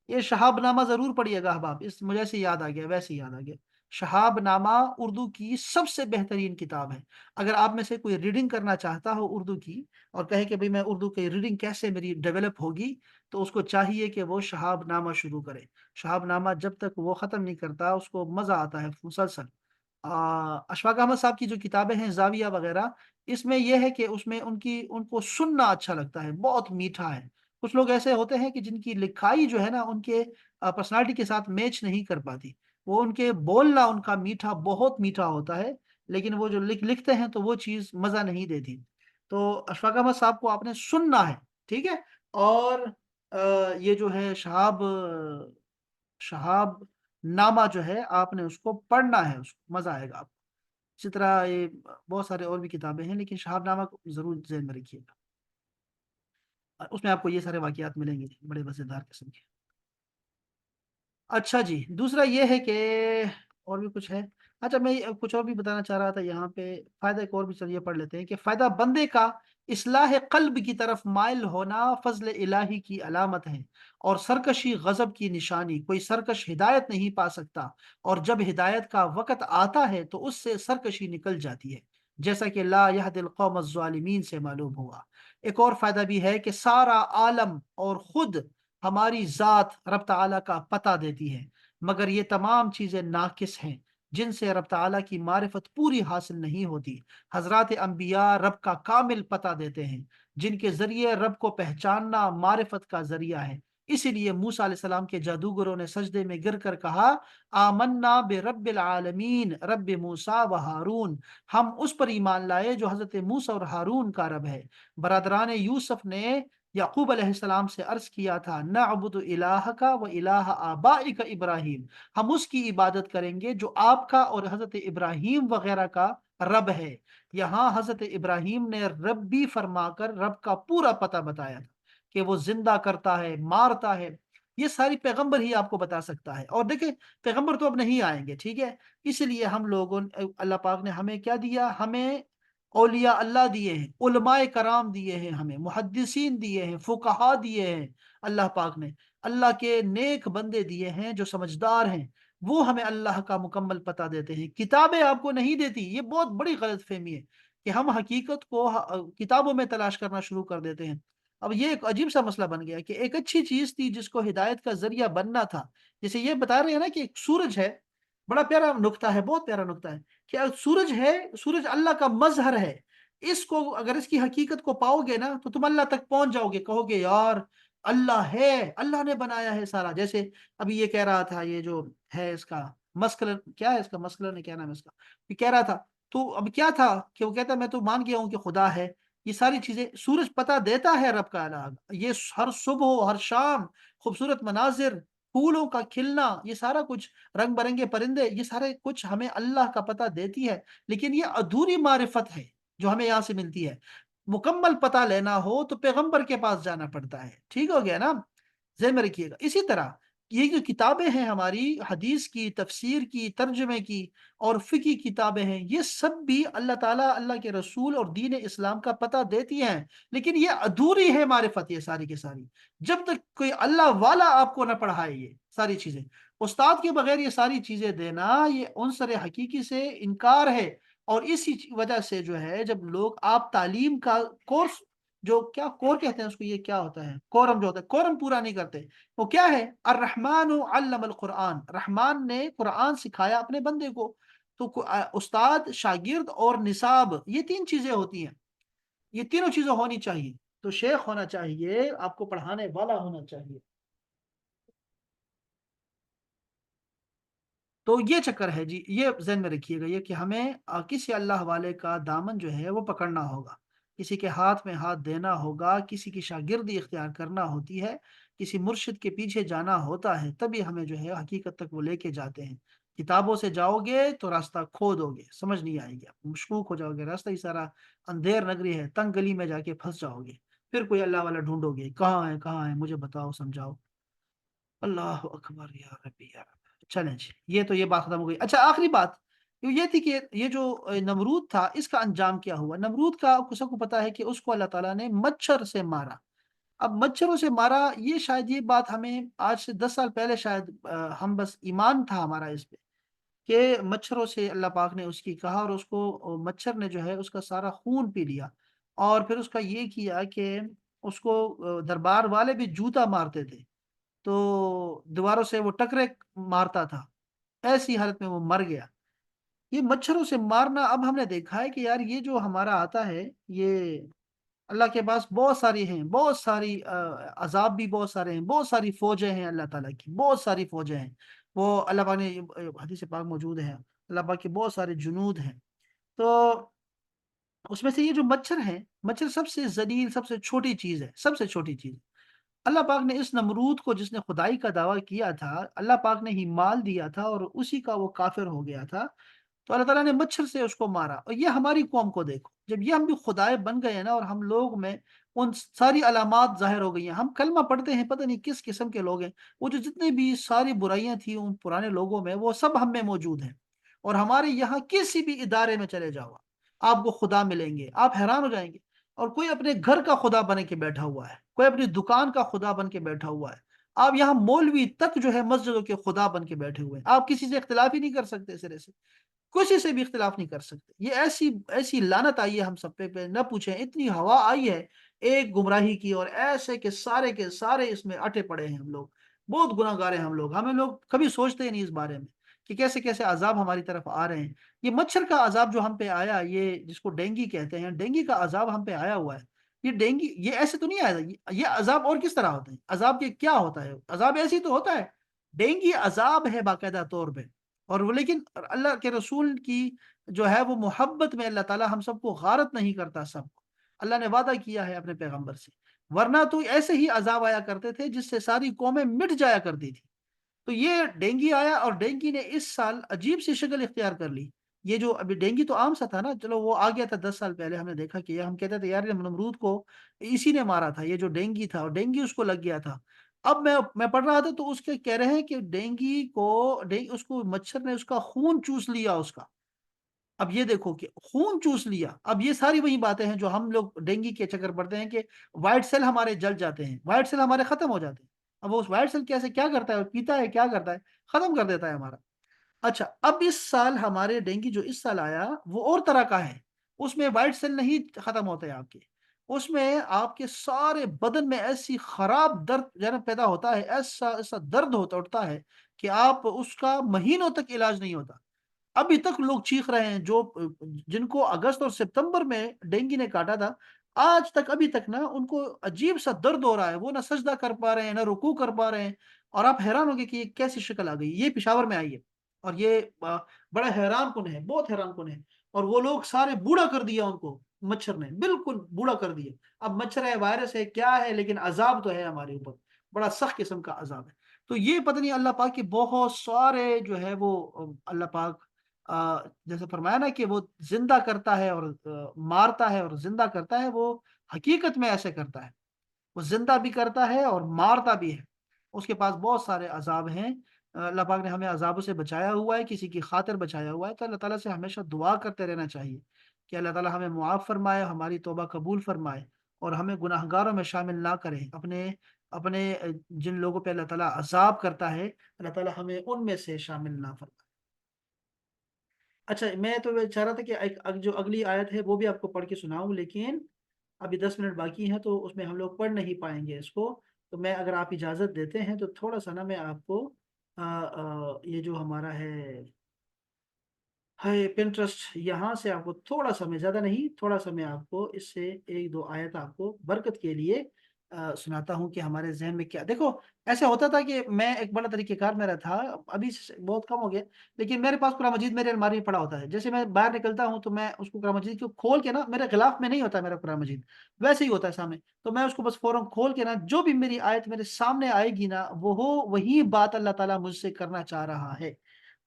یہ شہاب نامہ ضرور پڑھیے گا احباب، اس مجھے سے یاد آ گیا، ویسے یاد آ گیا۔ شہاب نامہ اردو کی سب سے بہترین کتاب ہے۔ اگر آپ میں سے کوئی ریڈنگ کرنا چاہتا ہو اردو کی اور کہے کہ بھئی میں اردو کی ریڈنگ کیسے میری ڈیولپ ہوگی، تو اس کو چاہیے کہ وہ شہاب نامہ شروع کرے۔ شہاب نامہ جب تک وہ ختم نہیں کرتا اس کو مزہ آتا ہے مسلسل۔ اشفاق احمد صاحب کی جو کتابیں ہیں زاویہ وغیرہ، اس میں یہ ہے کہ اس میں ان کو سننا اچھا لگتا ہے، بہت میٹھا ہے۔ کچھ لوگ ایسے ہوتے ہیں کہ جن کی لکھائی جو ہے نا ان کے پرسنالٹی کے ساتھ میچ نہیں کر پاتی، وہ ان کے بولنا ان کا میٹھا بہت میٹھا ہوتا ہے، لیکن وہ جو لکھتے ہیں تو وہ چیز مزہ نہیں دیتی۔ تو اشفاق احمد صاحب کو آپ نے سننا ہے، ٹھیک ہے؟ اور یہ جو ہے شہاب نامہ جو ہے آپ نے اس کو پڑھنا ہے، اس کو مزہ آئے گا آپ کو۔ اسی طرح یہ بہت سارے اور بھی کتابیں ہیں، لیکن شہاب نامہ کو ضرور ذہن میں رکھیے گا، اس میں آپ کو یہ سارے واقعات ملیں گے بڑے مزیدار قسم کے۔ اچھا جی، دوسرا یہ ہے کہ اور بھی کچھ ہے۔ اچھا میں کچھ اور بھی بتانا چاہ رہا تھا یہاں پہ، فائدہ ایک اور بھی چلیے پڑھ لیتے ہیں کہ فائدہ بندے کا اصلاح قلب کی طرف مائل ہونا فضل الہی کی علامت ہے، اور سرکشی غضب کی نشانی۔ کوئی سرکش ہدایت نہیں پا سکتا، اور جب ہدایت کا وقت آتا ہے تو اس سے سرکشی نکل جاتی ہے، جیسا کہ لا یہد القوم الظالمین سے معلوم ہوا۔ ایک اور فائدہ بھی ہے کہ سارا عالم اور خود ہماری ذات رب تعالیٰ کا پتہ دیتی ہے، مگر یہ تمام چیزیں ناقص ہیں جن سے رب تعالیٰ کی معرفت پوری حاصل نہیں ہوتی۔ حضرات انبیاء رب کا کامل پتہ دیتے ہیں، جن کے ذریعے رب کو پہچاننا معرفت کا ذریعہ ہے۔ اسی لیے موسیٰ علیہ السلام کے جادوگروں نے سجدے میں گر کر کہا آمنا برب العالمین رب موسیٰ و ہارون، ہم اس پر ایمان لائے جو حضرت موسیٰ اور ہارون کا رب ہے۔ برادران یوسف نے یعقوب علیہ السلام سے عرض کیا تھا نعبد الہک و الہ آبائک ابراہیم، ہم اس کی عبادت کریں گے جو آپ کا اور حضرت ابراہیم وغیرہ کا رب ہے۔ یہاں حضرت ابراہیم نے ربی فرما کر رب کا پورا پتہ بتایا تھا کہ وہ زندہ کرتا ہے، مارتا ہے۔ یہ ساری پیغمبر ہی آپ کو بتا سکتا ہے، اور دیکھیں پیغمبر تو اب نہیں آئیں گے، ٹھیک ہے؟ اس لیے ہم لوگوں اللہ پاک نے ہمیں کیا دیا؟ ہمیں اولیاء اللہ دیے ہیں، علماء کرام دیے ہیں، ہمیں محدثین دیے ہیں، فقہا دیے ہیں، اللہ پاک نے اللہ کے نیک بندے دیے ہیں جو سمجھدار ہیں، وہ ہمیں اللہ کا مکمل پتہ دیتے ہیں، کتابیں آپ کو نہیں دیتی۔ یہ بہت بڑی غلط فہمی ہے کہ ہم حقیقت کو کتابوں میں تلاش کرنا شروع کر دیتے ہیں۔ اب یہ ایک عجیب سا مسئلہ بن گیا کہ ایک اچھی چیز تھی جس کو ہدایت کا ذریعہ بننا تھا، جیسے یہ بتا رہے ہیں نا کہ ایک سورج ہے، بڑا پیارا نقطہ ہے، بہت پیارا نقطہ ہے کہ سورج ہے، سورج اللہ کا مظہر ہے، اس کو اگر اس کی حقیقت کو پاؤ گے نا تو تم اللہ تک پہنچ جاؤ گے، کہو گے یار اللہ ہے، اللہ نے بنایا ہے سارا۔ جیسے ابھی یہ کہہ رہا تھا، یہ جو ہے اس کا مسکلر، کیا ہے اس کا مسکلر نے کیا نام ہے اس کا، یہ کہہ رہا تھا تو اب کیا تھا کہ وہ کہتا میں تو مان گیا ہوں کہ خدا ہے۔ یہ ساری چیزیں سورج پتہ دیتا ہے رب کا الہ، یہ ہر صبح ہر شام خوبصورت مناظر، پھولوں کا کھلنا، یہ سارا کچھ، رنگ برنگے پرندے، یہ سارے کچھ ہمیں اللہ کا پتہ دیتی ہے، لیکن یہ ادھوری معرفت ہے جو ہمیں یہاں سے ملتی ہے۔ مکمل پتہ لینا ہو تو پیغمبر کے پاس جانا پڑتا ہے، ٹھیک ہو گیا نا؟ ذہن میں رکھیے گا۔ اسی طرح یہ جو کتابیں ہیں ہماری، حدیث کی، تفسیر کی، ترجمے کی اور فقہی کتابیں ہیں، یہ سب بھی اللہ تعالیٰ، اللہ کے رسول اور دین اسلام کا پتہ دیتی ہیں، لیکن یہ ادھوری ہے معرفت، یہ ساری کی ساری، جب تک کوئی اللہ والا آپ کو نہ پڑھائے یہ ساری چیزیں۔ استاد کے بغیر یہ ساری چیزیں دینا یہ عنصر حقیقی سے انکار ہے، اور اسی وجہ سے جو ہے جب لوگ آپ تعلیم کا کورس، جو کیا کور کہتے ہیں اس کو، یہ کیا ہوتا ہے کورم، جو ہوتا ہے کورم، پورا نہیں کرتے، وہ کیا ہے؟ الرحمن علم القرآن، رحمان نے قرآن سکھایا اپنے بندے کو۔ تو استاد، شاگرد اور نصاب، یہ تین چیزیں ہوتی ہیں، یہ تینوں چیزیں ہونی چاہیے۔ تو شیخ ہونا چاہیے، آپ کو پڑھانے والا ہونا چاہیے۔ تو یہ چکر ہے جی، یہ ذہن میں رکھیے گا یہ کہ ہمیں کسی اللہ والے کا دامن جو ہے وہ پکڑنا ہوگا، کسی کے ہاتھ میں ہاتھ دینا ہوگا، کسی کی شاگردی اختیار کرنا ہوتی ہے۔ کسی مرشد کے پیچھے جانا ہوتا ہے تبھی ہمیں جو ہے حقیقت تک وہ لے کے جاتے ہیں. کتابوں سے جاؤ گے تو راستہ کھو دو گے، سمجھ نہیں آئے گی، آپ مشکوک ہو جاؤ گے، راستہ ہی سارا اندھیر نگری ہے، تنگ گلی میں جا کے پھنس جاؤ گے. پھر کوئی اللہ والا ڈھونڈو گے، کہاں ہے مجھے بتاؤ سمجھاؤ. اللہ اکبر یا ربی یا رب. چلیں جی، یہ تو یہ بات ختم ہو گئی. اچھا آخری بات یہ تھی کہ یہ جو نمرود تھا اس کا انجام کیا ہوا. نمرود کا سب کو پتا ہے کہ اس کو اللہ تعالیٰ نے مچھر سے مارا. اب مچھروں سے مارا، یہ شاید یہ بات ہمیں آج سے 10 سال پہلے شاید ہم بس ایمان تھا ہمارا اس پہ کہ مچھروں سے اللہ پاک نے اس کی کہا، اور اس کو مچھر نے جو ہے اس کا سارا خون پی لیا. اور پھر اس کا یہ کیا کہ اس کو دربار والے بھی جوتا مارتے تھے تو دیواروں سے وہ ٹکرے مارتا تھا، ایسی حالت میں وہ مر گیا. یہ مچھروں سے مارنا اب ہم نے دیکھا ہے کہ یار یہ جو ہمارا آتا ہے یہ اللہ کے پاس بہت ساری ہیں، بہت ساری عذاب بھی بہت سارے ہیں، بہت ساری فوجیں ہیں اللہ تعالیٰ کی، بہت ساری فوجیں ہیں. وہ اللہ پاک نے حدیث پاک موجود ہے، اللہ پاک کے بہت سارے جنود ہیں. تو اس میں سے یہ جو مچھر ہیں، مچھر سب سے ذلیل، سب سے چھوٹی چیز ہے، سب سے چھوٹی چیز. اللہ پاک نے اس نمرود کو جس نے خدائی کا دعویٰ کیا تھا، اللہ پاک نے ہی مال دیا تھا اور اسی کا وہ کافر ہو گیا تھا. تو اللہ تعالیٰ نے مچھر سے اس کو مارا. اور یہ ہماری قوم کو دیکھو، جب یہ ہم بھی خدائے بن گئے ہیں نا، اور ہم لوگ میں ان ساری علامات ظاہر ہو گئی ہیں، ہم کلمہ پڑھتے ہیں، پتہ نہیں کس قسم کے لوگ ہیں. وہ جو جتنے بھی ساری برائیاں تھیں ان پرانے لوگوں میں وہ سب ہم میں موجود ہیں. اور ہمارے یہاں کسی بھی ادارے میں چلے جاؤ آپ کو خدا ملیں گے، آپ حیران ہو جائیں گے. اور کوئی اپنے گھر کا خدا بن کے بیٹھا ہوا ہے، کوئی اپنی دکان کا خدا بن کے بیٹھا ہوا ہے. آپ یہاں مولوی تک جو ہے مسجدوں کے خدا بن کے بیٹھے ہوئے ہیں. آپ کسی سے اختلاف ہی نہیں کر سکتے سرے سے، کسی سے بھی اختلاف نہیں کر سکتے. یہ ایسی ایسی لعنت آئی ہے ہم سب پہ نہ پوچھیں. اتنی ہوا آئی ہے ایک گمراہی کی، اور ایسے کے سارے اس میں اٹے پڑے ہیں. ہم لوگ بہت گناہ گار ہیں. ہمیں لوگ کبھی سوچتے ہی نہیں اس بارے میں کہ کیسے کیسے عذاب ہماری طرف آ رہے ہیں. یہ مچھر کا عذاب جو ہم پہ آیا، یہ جس کو ڈینگی کہتے ہیں، ڈینگی کا عذاب ہم پہ آیا ہوا ہے. یہ ڈینگی یہ ایسے تو نہیں آیا، یہ عذاب اور کس طرح ہوتا ہے؟ عذاب یہ کیا ہوتا ہے؟ عذاب ایسی تو ہوتا ہے، ڈینگی عذاب ہے باقاعدہ طور پہ. اور وہ لیکن اللہ کے رسول کی جو ہے وہ محبت میں اللہ تعالیٰ ہم سب کو غارت نہیں کرتا. سب کو اللہ نے وعدہ کیا ہے اپنے پیغمبر سے، ورنہ تو ایسے ہی عذاب آیا کرتے تھے جس سے ساری قومیں مٹ جایا کرتی تھی. تو یہ ڈینگی آیا، اور ڈینگی نے اس سال عجیب سی شکل اختیار کر لی. یہ جو ابھی ڈینگی تو عام سا تھا نا، چلو وہ آ گیا تھا 10 سال پہلے، ہم نے دیکھا کہ ہم کہتے تھے یار یہ نمرود کو اسی نے مارا تھا، یہ جو ڈینگی تھا اور ڈینگی اس کو لگ گیا تھا. اب میں پڑھ رہا تھا تو اس کے کہہ رہے ہیں کہ اس کو مچھر نے اس کا خون چوس لیا اس کا. اب یہ دیکھو کہ خون چوس لیا. اب یہ ساری وہی باتیں ہیں جو ہم لوگ ڈینگی کے چکر پڑتے ہیں کہ وائٹ سیل ہمارے جل جاتے ہیں، وائٹ سیل ہمارے ختم ہو جاتے ہیں. اب وہ اس وائٹ سیل کیسے کیا کرتا ہے، پیتا ہے، کیا کرتا ہے، ختم کر دیتا ہے ہمارا. اچھا اب اس سال ہمارے ڈینگی جو اس سال آیا وہ اور طرح کا ہے. اس میں وائٹ سیل نہیں ختم ہوتے آپ کے، اس میں آپ کے سارے بدن میں ایسی خراب درد جنب پیدا ہوتا ہے، ایسا ایسا درد ہوتا اٹھتا ہے کہ آپ اس کا مہینوں تک علاج نہیں ہوتا. ابھی تک لوگ چیخ رہے ہیں جو جن کو اگست اور ستمبر میں ڈینگی نے کاٹا تھا، آج تک ابھی تک نا ان کو عجیب سا درد ہو رہا ہے. وہ نہ سجدہ کر پا رہے ہیں نہ رکوع کر پا رہے ہیں. اور آپ حیران ہوگے کہ یہ کیسی شکل آ گئی. یہ پشاور میں آئی ہے اور یہ بڑا حیران کن ہے، بہت حیران کن ہے. اور وہ لوگ سارے بوڑھا کر دیا ان کو، مچھر نے بالکل بوڑھا کر دیا. اب مچھر ہے، وائرس ہے، کیا ہے، لیکن عذاب تو ہے ہمارے اوپر، بڑا سخت قسم کا عذاب ہے. تو یہ پتہ نہیں اللہ پاک کے بہت سارے جو ہے وہ اللہ پاک جیسے فرمایا نا کہ وہ زندہ کرتا ہے اور مارتا ہے اور زندہ کرتا ہے. وہ حقیقت میں ایسے کرتا ہے، وہ زندہ بھی کرتا ہے اور مارتا بھی ہے. اس کے پاس بہت سارے عذاب ہیں. اللہ پاک نے ہمیں عذابوں سے بچایا ہوا ہے، کسی کی خاطر بچایا ہوا ہے. تو اللہ تعالیٰ سے ہمیشہ دعا کرتے رہنا چاہیے کہ اللہ تعالیٰ ہمیں معاف فرمائے، ہماری توبہ قبول فرمائے، اور ہمیں گناہ گاروں میں شامل نہ کرے. اپنے اپنے جن لوگوں پہ اللہ تعالیٰ عذاب کرتا ہے، اللہ تعالیٰ ہمیں ان میں سے شامل نہ فرمائے. اچھا میں تو چاہ رہا تھا کہ جو اگلی آیت ہے وہ بھی آپ کو پڑھ کے سناؤں، لیکن ابھی 10 منٹ باقی ہیں تو اس میں ہم لوگ پڑھ نہیں پائیں گے اس کو. تو میں اگر آپ اجازت دیتے ہیں تو تھوڑا سا نا میں آپ کو یہ جو ہمارا ہے پنٹرسٹ، یہاں سے آپ کو تھوڑا سا، میں زیادہ نہیں، تھوڑا سا میں آپ کو اس سے ایک دو آیت آپ کو برکت کے لیے سناتا ہوں کہ ہمارے ذہن میں کیا دیکھو. ایسے ہوتا تھا کہ میں ایک بڑا طریقہ کار میرا تھا. ابھی بہت کم ہو گیا. لیکن میرے پاس قرآن مجید میرے الماری میں پڑا ہوتا ہے. جیسے میں باہر نکلتا ہوں تو میں اس کو قرآن مجید کو کھول کے نا، میرے غلاف میں نہیں ہوتا میرا قرآن مجید، ویسے ہی ہوتا ہے سامنے. تو میں اس کو بس فوراً کھول کے نا، جو بھی میری آیت میرے سامنے آئے گی نا، وہی بات اللہ تعالیٰ مجھ سے کرنا چاہ رہا ہے.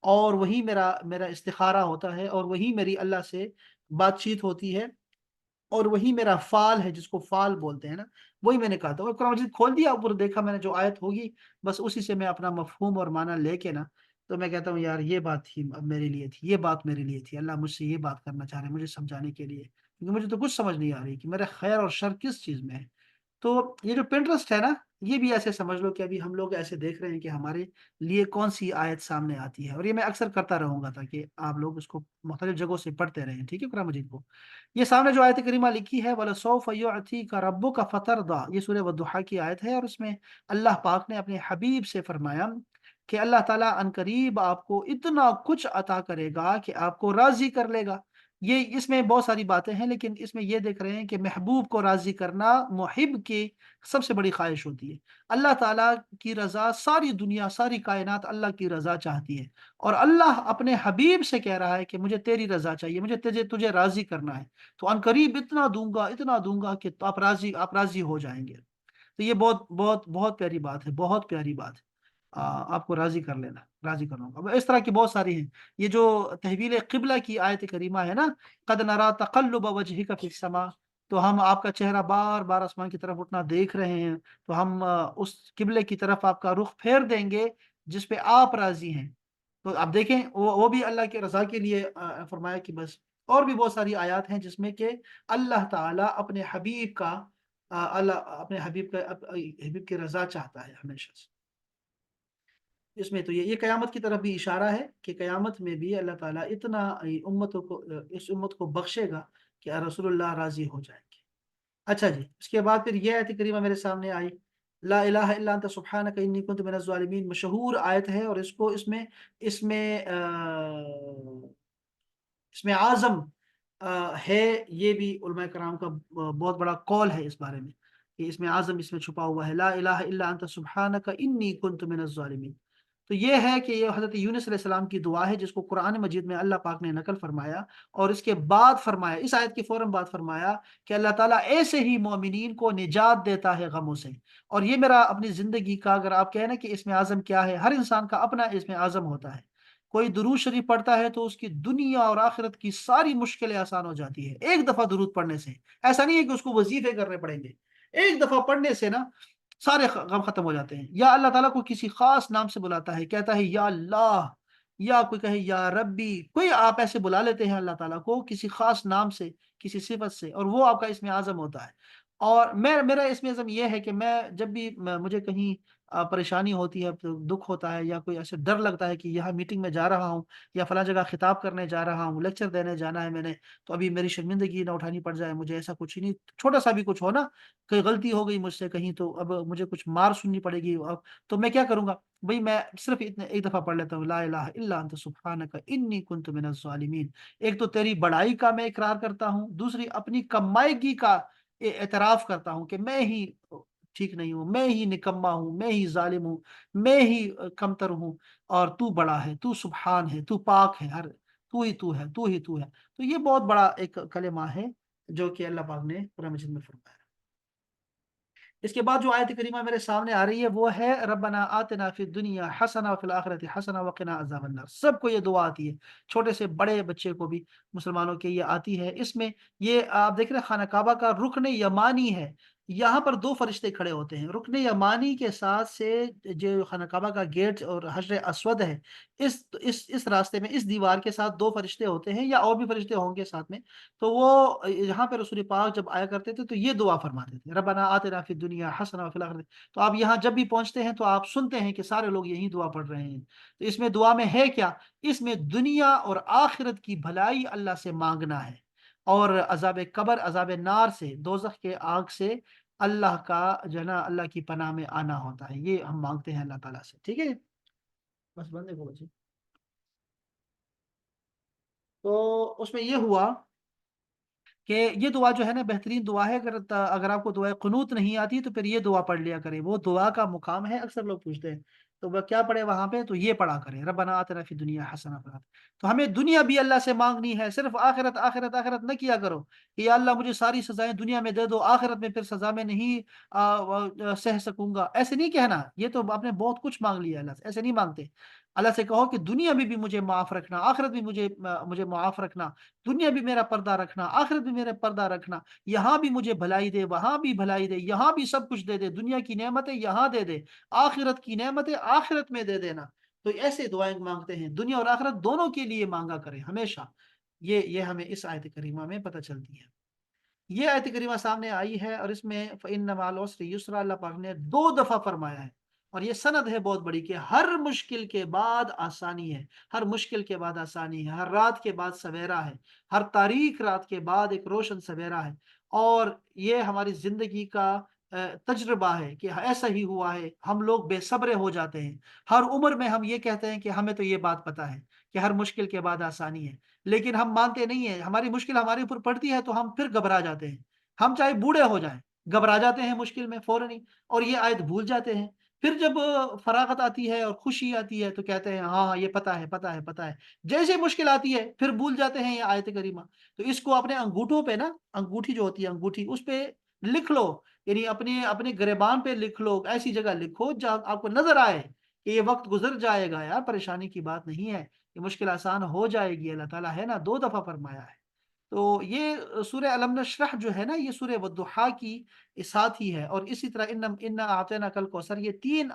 اور وہی میرا میرا استخارہ ہوتا ہے، اور وہی میری اللہ سے بات چیت ہوتی ہے. اور وہی میرا فال ہے، جس کو فال بولتے ہیں نا، وہی میں نے کہا تھا. اور قرآن مجید کھول دیا، اوپر دیکھا میں نے جو آیت ہوگی، بس اسی سے میں اپنا مفہوم اور معنی لے کے نا، تو میں کہتا ہوں یار یہ بات تھی میرے لیے تھی، یہ بات میرے لیے تھی، اللہ مجھ سے یہ بات کرنا چاہ رہے ہیں مجھے سمجھانے کے لیے، کیونکہ مجھے تو کچھ سمجھ نہیں آ رہی کہ میرا خیر اور شر کس چیز میں ہے. تو یہ جو پنٹرسٹ ہے نا، یہ بھی ایسے سمجھ لو کہ ابھی ہم لوگ ایسے دیکھ رہے ہیں کہ ہمارے لیے کون سی آیت سامنے آتی ہے. اور یہ میں اکثر کرتا رہوں گا تاکہ آپ لوگ اس کو مختلف جگہوں سے پڑھتے رہیں. ٹھیک ہے، قرآن مجید کو یہ سامنے جو آیت کریمہ لکھی ہے، وَلَسَوْفَ يُعْتِيكَ رَبُّكَ فَتَرْضَىٰ، یہ سورہ والضحیٰ کی آیت ہے. اور اس میں اللہ پاک نے اپنے حبیب سے فرمایا کہ اللہ تعالیٰ عنقریب آپ کو اتنا کچھ عطا کرے گا کہ آپ کو راضی کر لے گا. یہ اس میں بہت ساری باتیں ہیں، لیکن اس میں یہ دیکھ رہے ہیں کہ محبوب کو راضی کرنا محب کی سب سے بڑی خواہش ہوتی ہے. اللہ تعالیٰ کی رضا، ساری دنیا ساری کائنات اللہ کی رضا چاہتی ہے. اور اللہ اپنے حبیب سے کہہ رہا ہے کہ مجھے تیری رضا چاہیے، مجھے تجھے راضی کرنا ہے. تو ان قریب اتنا دوں گا کہ آپ راضی ہو جائیں گے. تو یہ بہت بہت بہت پیاری بات ہے، بہت پیاری بات ہے. آپ کو راضی کر لینا، راضی کروں گا. اب اس طرح کی بہت ساری ہیں. یہ جو تحویل قبلہ کی آیت کریمہ ہے نا، قد نرا تقلب وجهك فی السماء، تو ہم آپ کا چہرہ بار بار آسمان کی طرف اٹھنا دیکھ رہے ہیں، تو ہم اس قبلے کی طرف آپ کا رخ پھیر دیں گے جس پہ آپ راضی ہیں. تو آپ دیکھیں وہ بھی اللہ کے رضا کے لیے فرمایا کہ بس. اور بھی بہت ساری آیات ہیں جس میں کہ اللہ تعالیٰ اپنے حبیب کا اللہ اپنے حبیب کی رضا چاہتا ہے ہمیشہ سے. اس میں تو یہ قیامت کی طرف بھی اشارہ ہے کہ قیامت میں بھی اللہ تعالیٰ اتنا امتوں کو اس امت کو بخشے گا کہ رسول اللہ راضی ہو جائیں گے. اچھا جی، اس کے بعد پھر یہ آیت کریمہ میرے سامنے آئی، لا الہ الا انت سبحانک انی کنت من الظالمین. مشہور آیت ہے، اور اس میں اس میں اعظم ہے. یہ بھی علماء کرام کا بہت بڑا قول ہے اس بارے میں کہ اس میں اعظم اس میں چھپا ہوا ہے، لا الہ الا انت سبحانک انی کنت من الظالمین. تو یہ ہے کہ یہ حضرت یونس علیہ السلام کی دعا ہے جس کو قرآن مجید میں اللہ پاک نے نقل فرمایا. اور اس کے بعد فرمایا، اس آیت کے فوراً بعد فرمایا کہ اللہ تعالیٰ ایسے ہی مومنین کو نجات دیتا ہے غموں سے. اور یہ میرا اپنی زندگی کا، اگر آپ کہیں نا کہ اس میں اعظم کیا ہے، ہر انسان کا اپنا اس میں اعظم ہوتا ہے. کوئی درود شریف پڑھتا ہے تو اس کی دنیا اور آخرت کی ساری مشکلیں آسان ہو جاتی ہے ایک دفعہ درود پڑھنے سے. ایسا نہیں ہے کہ اس کو وظیفے کرنے پڑیں گے، ایک دفعہ پڑھنے سے نا سارے غم ختم ہو جاتے ہیں. یا اللہ تعالیٰ کو کسی خاص نام سے بلاتا ہے، کہتا ہے یا اللہ، یا کوئی کہے یا ربی، کوئی آپ ایسے بلا لیتے ہیں اللہ تعالیٰ کو کسی خاص نام سے، کسی صفت سے، اور وہ آپ کا اس میں اعظم ہوتا ہے. اور میرا اس میں اعظم یہ ہے کہ میں جب بھی مجھے کہیں پریشانی ہوتی ہے، دکھ ہوتا ہے، یا کوئی ایسے ڈر لگتا ہے کہ یہاں میٹنگ میں جا رہا ہوں، یا فلاں جگہ خطاب کرنے جا رہا ہوں، لیکچر دینے جانا ہے میں نے، تو ابھی میری شرمندگی نہ اٹھانی پڑ جائے مجھے، ایسا کچھ ہی نہیں، چھوٹا سا بھی کچھ ہو نا، کوئی غلطی ہو گئی مجھ سے کہیں تو اب مجھے کچھ مار سننی پڑے گی. اب تو میں کیا کروں گا بھائی، میں صرف ایک دفعہ پڑھ لیتا ہوں، لا الہ الا انت سبحانک انی کنت من الظالمین. ایک تو تیری بڑائی کا میں اقرار کرتا ہوں، دوسری اپنی کمائیگی کا اعتراف کرتا ہوں کہ میں ہی ٹھیک نہیں ہوں، میں ہی نکما ہوں، میں ہی ظالم ہوں، میں ہی کمتر ہوں. اور تو بڑا ہے، تو سبحان ہے، تو پاک ہے، تو ہی تو ہے، تو ہی تو ہے. تو یہ بہت بڑا ایک کلمہ ہے جو کہ اللہ پاک نے قرآن مجید میں فرمایا. اس کے بعد جو آیت کریمہ میرے سامنے آ رہی ہے وہ ہے ربنا آتنا فی الدنیا حسنہ وفی الآخرۃ حسنہ وقنا عذاب النار. سب کو یہ دعا آتی ہے، چھوٹے سے بڑے بچے کو بھی، مسلمانوں کے یہ آتی ہے. اس میں یہ آپ دیکھ رہے ہیں خانہ کعبہ کا رکن یمانی ہے، یہاں پر دو فرشتے کھڑے ہوتے ہیں. رکن یمانی کے ساتھ سے جو خانہ کعبہ کا گیٹ اور حجر اسود ہے، اس راستے میں اس دیوار کے ساتھ دو فرشتے ہوتے ہیں، یا اور بھی فرشتے ہوں گے ساتھ میں. تو وہ یہاں پہ رسول پاک جب آیا کرتے تھے تو یہ دعا فرماتے تھے، ربنا آتنا فی الدنیا حسنہ وفی الآخرۃ. تو آپ یہاں جب بھی پہنچتے ہیں تو آپ سنتے ہیں کہ سارے لوگ یہی دعا پڑھ رہے ہیں. تو اس میں دعا میں ہے کیا؟ اس میں دنیا اور آخرت کی بھلائی اللہ سے مانگنا ہے، اور عذاب قبر، عذاب نار سے، دوزخ کے آگ سے اللہ کا جو ہے نا اللہ کی پناہ میں آنا ہوتا ہے. یہ ہم مانگتے ہیں اللہ تعالیٰ سے. ٹھیک ہے، بس بندے کو بچے. تو اس میں یہ ہوا کہ یہ دعا جو ہے نا بہترین دعا ہے، اگر آپ کو دعا قنوت نہیں آتی تو پھر یہ دعا پڑھ لیا کریں، وہ دعا کا مقام ہے، اکثر لوگ پوچھتے ہیں تو وہ کیا پڑھے وہاں پہ، تو یہ پڑھا کریں ربنا آتنا فی دنیا حسنہ پڑھا۔ تو ہمیں دنیا بھی اللہ سے مانگنی ہے، صرف آخرت آخرت آخرت نہ کیا کرو کہ یا اللہ مجھے ساری سزائیں دنیا میں دے دو، آخرت میں پھر سزا میں نہیں سہ سکوں گا، ایسے نہیں کہنا، یہ تو آپ نے بہت کچھ مانگ لیا اللہ سے، ایسے نہیں مانگتے۔ اللہ سے کہو کہ دنیا میں بھی مجھے معاف رکھنا، آخرت بھی مجھے معاف رکھنا، دنیا بھی میرا پردہ رکھنا، آخرت بھی میرا پردہ رکھنا، یہاں بھی مجھے بھلائی دے، وہاں بھی بھلائی دے، یہاں بھی سب کچھ دے دے، دنیا کی نعمتیں یہاں دے دے، آخرت کی نعمتیں آخرت میں دے دینا۔ تو ایسے دعائیں مانگتے ہیں، دنیا اور آخرت دونوں کے لیے مانگا کریں ہمیشہ۔ یہ ہمیں اس آیت کریمہ میں پتہ چلتی ہے۔ یہ آیت کریمہ سامنے آئی ہے اور اس میں فَإِنَّ مَعَ الْعُسْرِ يُسْرًا اللہ پاک نے 2 دفعہ فرمایا ہے، اور یہ سند ہے بہت بڑی کہ ہر مشکل کے بعد آسانی ہے، ہر مشکل کے بعد آسانی ہے، ہر رات کے بعد سویرا ہے، ہر تاریک رات کے بعد ایک روشن سویرا ہے۔ اور یہ ہماری زندگی کا تجربہ ہے کہ ایسا ہی ہوا ہے، ہم لوگ بے صبرے ہو جاتے ہیں، ہر عمر میں ہم یہ کہتے ہیں کہ ہمیں تو یہ بات پتہ ہے کہ ہر مشکل کے بعد آسانی ہے، لیکن ہم مانتے نہیں ہیں، ہماری مشکل ہمارے اوپر پڑتی ہے تو ہم پھر گھبرا جاتے ہیں، ہم چاہے بوڑھے ہو جائیں گھبرا جاتے ہیں مشکل میں فوراً ہی، اور یہ آیت بھول جاتے ہیں۔ پھر جب فراغت آتی ہے اور خوشی آتی ہے تو کہتے ہیں ہاں ہاں یہ پتہ ہے پتہ ہے پتہ ہے، جیسے مشکل آتی ہے پھر بھول جاتے ہیں یہ آیت کریمہ۔ تو اس کو اپنے انگوٹھوں پہ نا، انگوٹھی جو ہوتی ہے انگوٹھی اس پہ لکھ لو، یعنی اپنے اپنے گریبان پہ لکھ لو، ایسی جگہ لکھو جہاں آپ کو نظر آئے کہ یہ وقت گزر جائے گا، یار پریشانی کی بات نہیں ہے، یہ مشکل آسان ہو جائے گی، اللہ تعالیٰ ہے نا 2 دفعہ فرمایا ہے۔ تو یہ سورہ علم نشرح جو ہے نا، یہ سورہ والضحیٰ کی ساتھ ہی ہے، اور اسی طرح انا اعطینا کل کوثر، یہ 3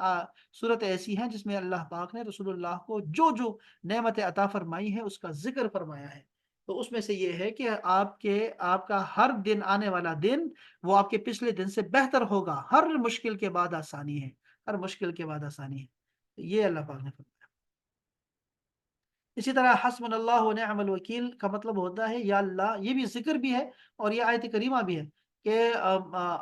صورت ایسی ہیں جس میں اللہ پاک نے رسول اللہ کو جو جو نعمت عطا فرمائی ہے اس کا ذکر فرمایا ہے۔ تو اس میں سے یہ ہے کہ آپ کا ہر دن آنے والا دن وہ آپ کے پچھلے دن سے بہتر ہوگا، ہر مشکل کے بعد آسانی ہے، ہر مشکل کے بعد آسانی ہے، تو یہ اللہ پاک نے فرمایا۔ اسی طرح حسبنا اللہ و نعم الوکیل کا مطلب ہوتا ہے یا اللہ، یہ بھی ذکر بھی ہے اور یہ آیت کریمہ بھی ہے کہ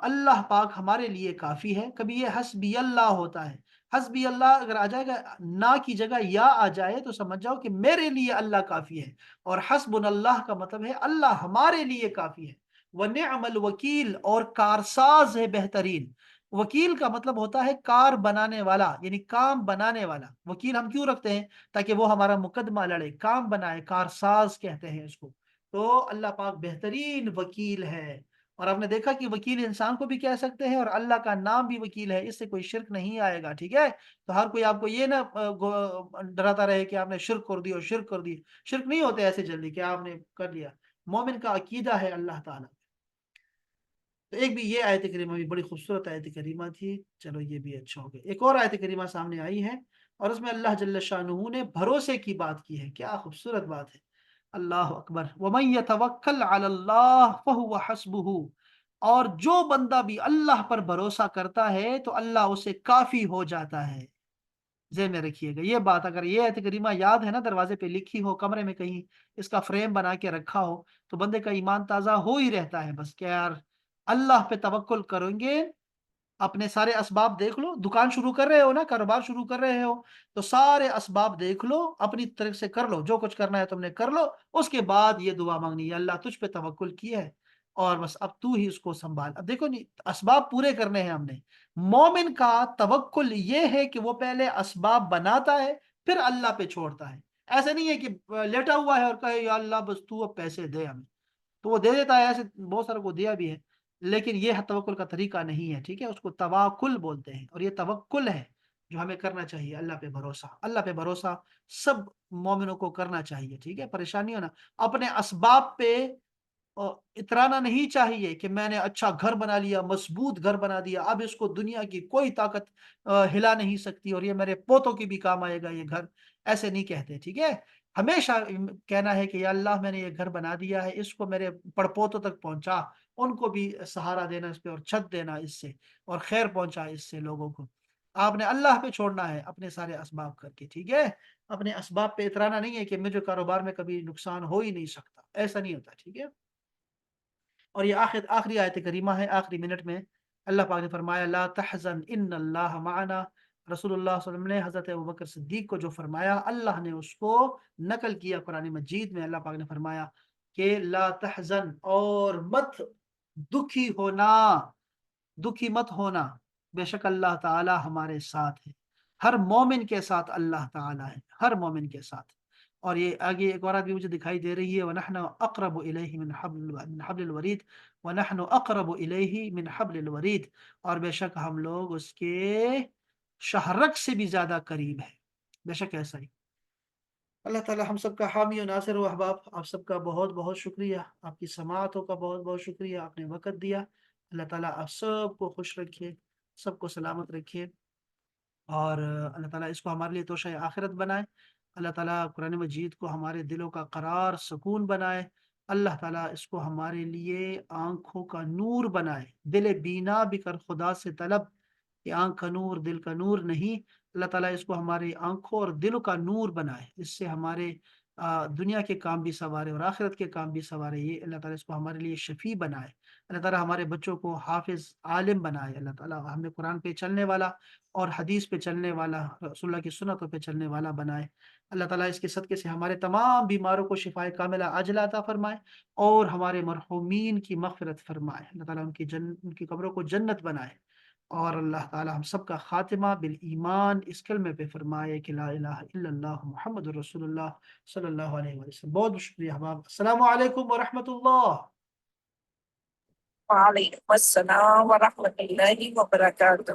اللہ پاک ہمارے لیے کافی ہے۔ کبھی یہ حسبی اللہ ہوتا ہے، حسبی اللہ اگر آ جائے گا نا کی جگہ یا آ جائے تو سمجھ جاؤ کہ میرے لیے اللہ کافی ہے، اور حسبنا اللہ کا مطلب ہے اللہ ہمارے لیے کافی ہے۔ ونعم الوکیل، اور کارساز ہے بہترین۔ وکیل کا مطلب ہوتا ہے کار بنانے والا، یعنی کام بنانے والا۔ وکیل ہم کیوں رکھتے ہیں؟ تاکہ وہ ہمارا مقدمہ لڑے، کام بنائے، کارساز کہتے ہیں اس کو۔ تو اللہ پاک بہترین وکیل ہے، اور آپ نے دیکھا کہ وکیل انسان کو بھی کہہ سکتے ہیں اور اللہ کا نام بھی وکیل ہے، اس سے کوئی شرک نہیں آئے گا، ٹھیک ہے؟ تو ہر کوئی آپ کو یہ نہ ڈراتا رہے کہ آپ نے شرک کر دی اور شرک کر دی، شرک نہیں ہوتے ایسے جلدی کہ آپ نے کر لیا، مومن کا عقیدہ ہے اللہ تعالیٰ۔ تو ایک بھی یہ آیت کریمہ بھی بڑی خوبصورت آیت کریمہ تھی، چلو یہ بھی اچھا ہو گیا۔ ایک اور آیت کریمہ سامنے آئی ہے اور اس میں اللہ جل شانہ نے بھروسے کی بات کی ہے، کیا خوبصورت بات ہے، اللہ اکبر۔ وَمَن يَتَوَكَّلْ عَلَى اللَّهِ فَهُوَ حَسْبُهُ، اور جو بندہ بھی اللہ پر بھروسہ کرتا ہے تو اللہ اسے کافی ہو جاتا ہے۔ ذہن میں رکھیے گا یہ بات، اگر یہ آیت کریمہ یاد ہے نا، دروازے پہ لکھی ہو، کمرے میں کہیں اس کا فریم بنا کے رکھا ہو، تو بندے کا ایمان تازہ ہو ہی رہتا ہے، بس کہ یار اللہ پہ توکل کریں گے۔ اپنے سارے اسباب دیکھ لو، دکان شروع کر رہے ہو نا، کاروبار شروع کر رہے ہو تو سارے اسباب دیکھ لو، اپنی طرف سے کر لو، جو کچھ کرنا ہے تم نے کر لو، اس کے بعد یہ دعا مانگنی ہے اللہ تجھ پہ توکل کی ہے اور بس اب تو ہی اس کو سنبھال۔ اب دیکھو نہیں، اسباب پورے کرنے ہیں ہم نے۔ مومن کا توکل یہ ہے کہ وہ پہلے اسباب بناتا ہے پھر اللہ پہ چھوڑتا ہے، ایسے نہیں ہے کہ لیٹا ہوا ہے اور کہے یا اللہ بس تو اب پیسے دے ہمیں، تو وہ دے دیتا ہے، ایسے بہت سارے کو دیا بھی ہے، لیکن یہ توکل کا طریقہ نہیں ہے، ٹھیک ہے؟ اس کو تواکل بولتے ہیں، اور یہ توکل ہے جو ہمیں کرنا چاہیے، اللہ پہ بھروسہ، اللہ پہ بھروسہ سب مومنوں کو کرنا چاہیے، ٹھیک ہے؟ پریشانی ہونا، اپنے اسباب پہ اترانا نہیں چاہیے کہ میں نے اچھا گھر بنا لیا، مضبوط گھر بنا دیا، اب اس کو دنیا کی کوئی طاقت ہلا نہیں سکتی اور یہ میرے پوتوں کی بھی کام آئے گا یہ گھر، ایسے نہیں کہتے، ٹھیک ہے؟ ہمیشہ کہنا ہے کہ یا اللہ میں نے یہ گھر بنا دیا ہے، اس کو میرے پڑپوتوں تک پہنچا، ان کو بھی سہارا دینا اس پہ اور چھت دینا اس سے، اور خیر پہنچا اس سے لوگوں کو۔ آپ نے اللہ پہ چھوڑنا ہے اپنے سارے اسباب کر کے، ٹھیک ہے؟ اپنے اسباب پہ اترانا نہیں ہے کہ مجھے کاروبار میں کبھی نقصان ہو ہی نہیں سکتا، ایسا نہیں ہوتا، ٹھیک ہے؟ اور یہ آخری آیت کریمہ ہے، آخری منٹ میں اللہ پاک نے فرمایا لا تحزن ان اللہ معنا۔ رسول اللہ صلی اللہ علیہ وسلم نے حضرت ابوبکر صدیق کو جو فرمایا، اللہ نے اس کو نقل کیا قرآن مجید میں، اللہ پاک نے فرمایا کہ لا تحزن، اور مت دکھی ہونا، دکھی مت ہونا، بے شک اللہ تعالی ہمارے ساتھ ہے، ہر مومن کے ساتھ اللہ تعالی ہے، ہر مومن کے ساتھ۔ اور یہ آگے ایک اور آیت بھی مجھے دکھائی دے رہی ہے، وَنَحْنُ أَقْرَبُ إِلَيْهِ مِنْ حَبْلِ الْوَرِيدِ وَنَحْنُ أَقْرَبُ إِلَيْهِ مِنْ حَبْلِ الْوَرِيدِ، اور بے شک ہم لوگ اس کے شہرک سے بھی زیادہ قریب ہے، بے شک ایسا ہی۔ اللہ تعالی ہم سب کا حامی و ناصر و احباب، آپ سب کا بہت بہت شکریہ، آپ کی سماعتوں کا بہت بہت شکریہ، آپ نے وقت دیا۔ اللہ تعالیٰ آپ سب کو خوش رکھے، سب کو سلامت رکھے، اور اللہ تعالیٰ اس کو ہمارے لیے توشہ آخرت بنائے۔ اللہ تعالیٰ قرآن مجید کو ہمارے دلوں کا قرار سکون بنائے۔ اللہ تعالیٰ اس کو ہمارے لیے آنکھوں کا نور بنائے، دل بینا بھی کر خدا سے طلب، کہ آنکھ کا نور دل کا نور نہیں، اللہ تعالیٰ اس کو ہماری آنکھوں اور دل کا نور بنائے، اس سے ہمارے دنیا کے کام بھی سنوارے اور آخرت کے کام بھی سنوارے، یہ اللہ تعالیٰ اس کو ہمارے لیے شفیع بنائے۔ اللہ تعالیٰ ہمارے بچوں کو حافظ عالم بنائے، اللہ تعالیٰ ہمیں قرآن پہ چلنے والا اور حدیث پہ چلنے والا، رسول اللہ کی سنتوں پہ چلنے والا بنائے۔ اللہ تعالیٰ اس کے صدقے سے ہمارے تمام بیماروں کو شفائے کاملہ عاجلہ عطا فرمائے، اور ہمارے مرحومین کی مغفرت فرمائے، اللہ تعالیٰ ان کی قبروں کو جنت بنائے، اور اللہ تعالیٰ ہم سب کا خاتمہ بالایمان اس کلمے پہ فرمائے کہ لا الہ الا اللہ محمد رسول اللہ صلی اللہ علیہ وسلم۔ بہت بہت شکریہ احباب، السلام علیکم ورحمۃ اللہ۔ وعلیکم السلام ورحمۃ اللہ وبرکاتہ۔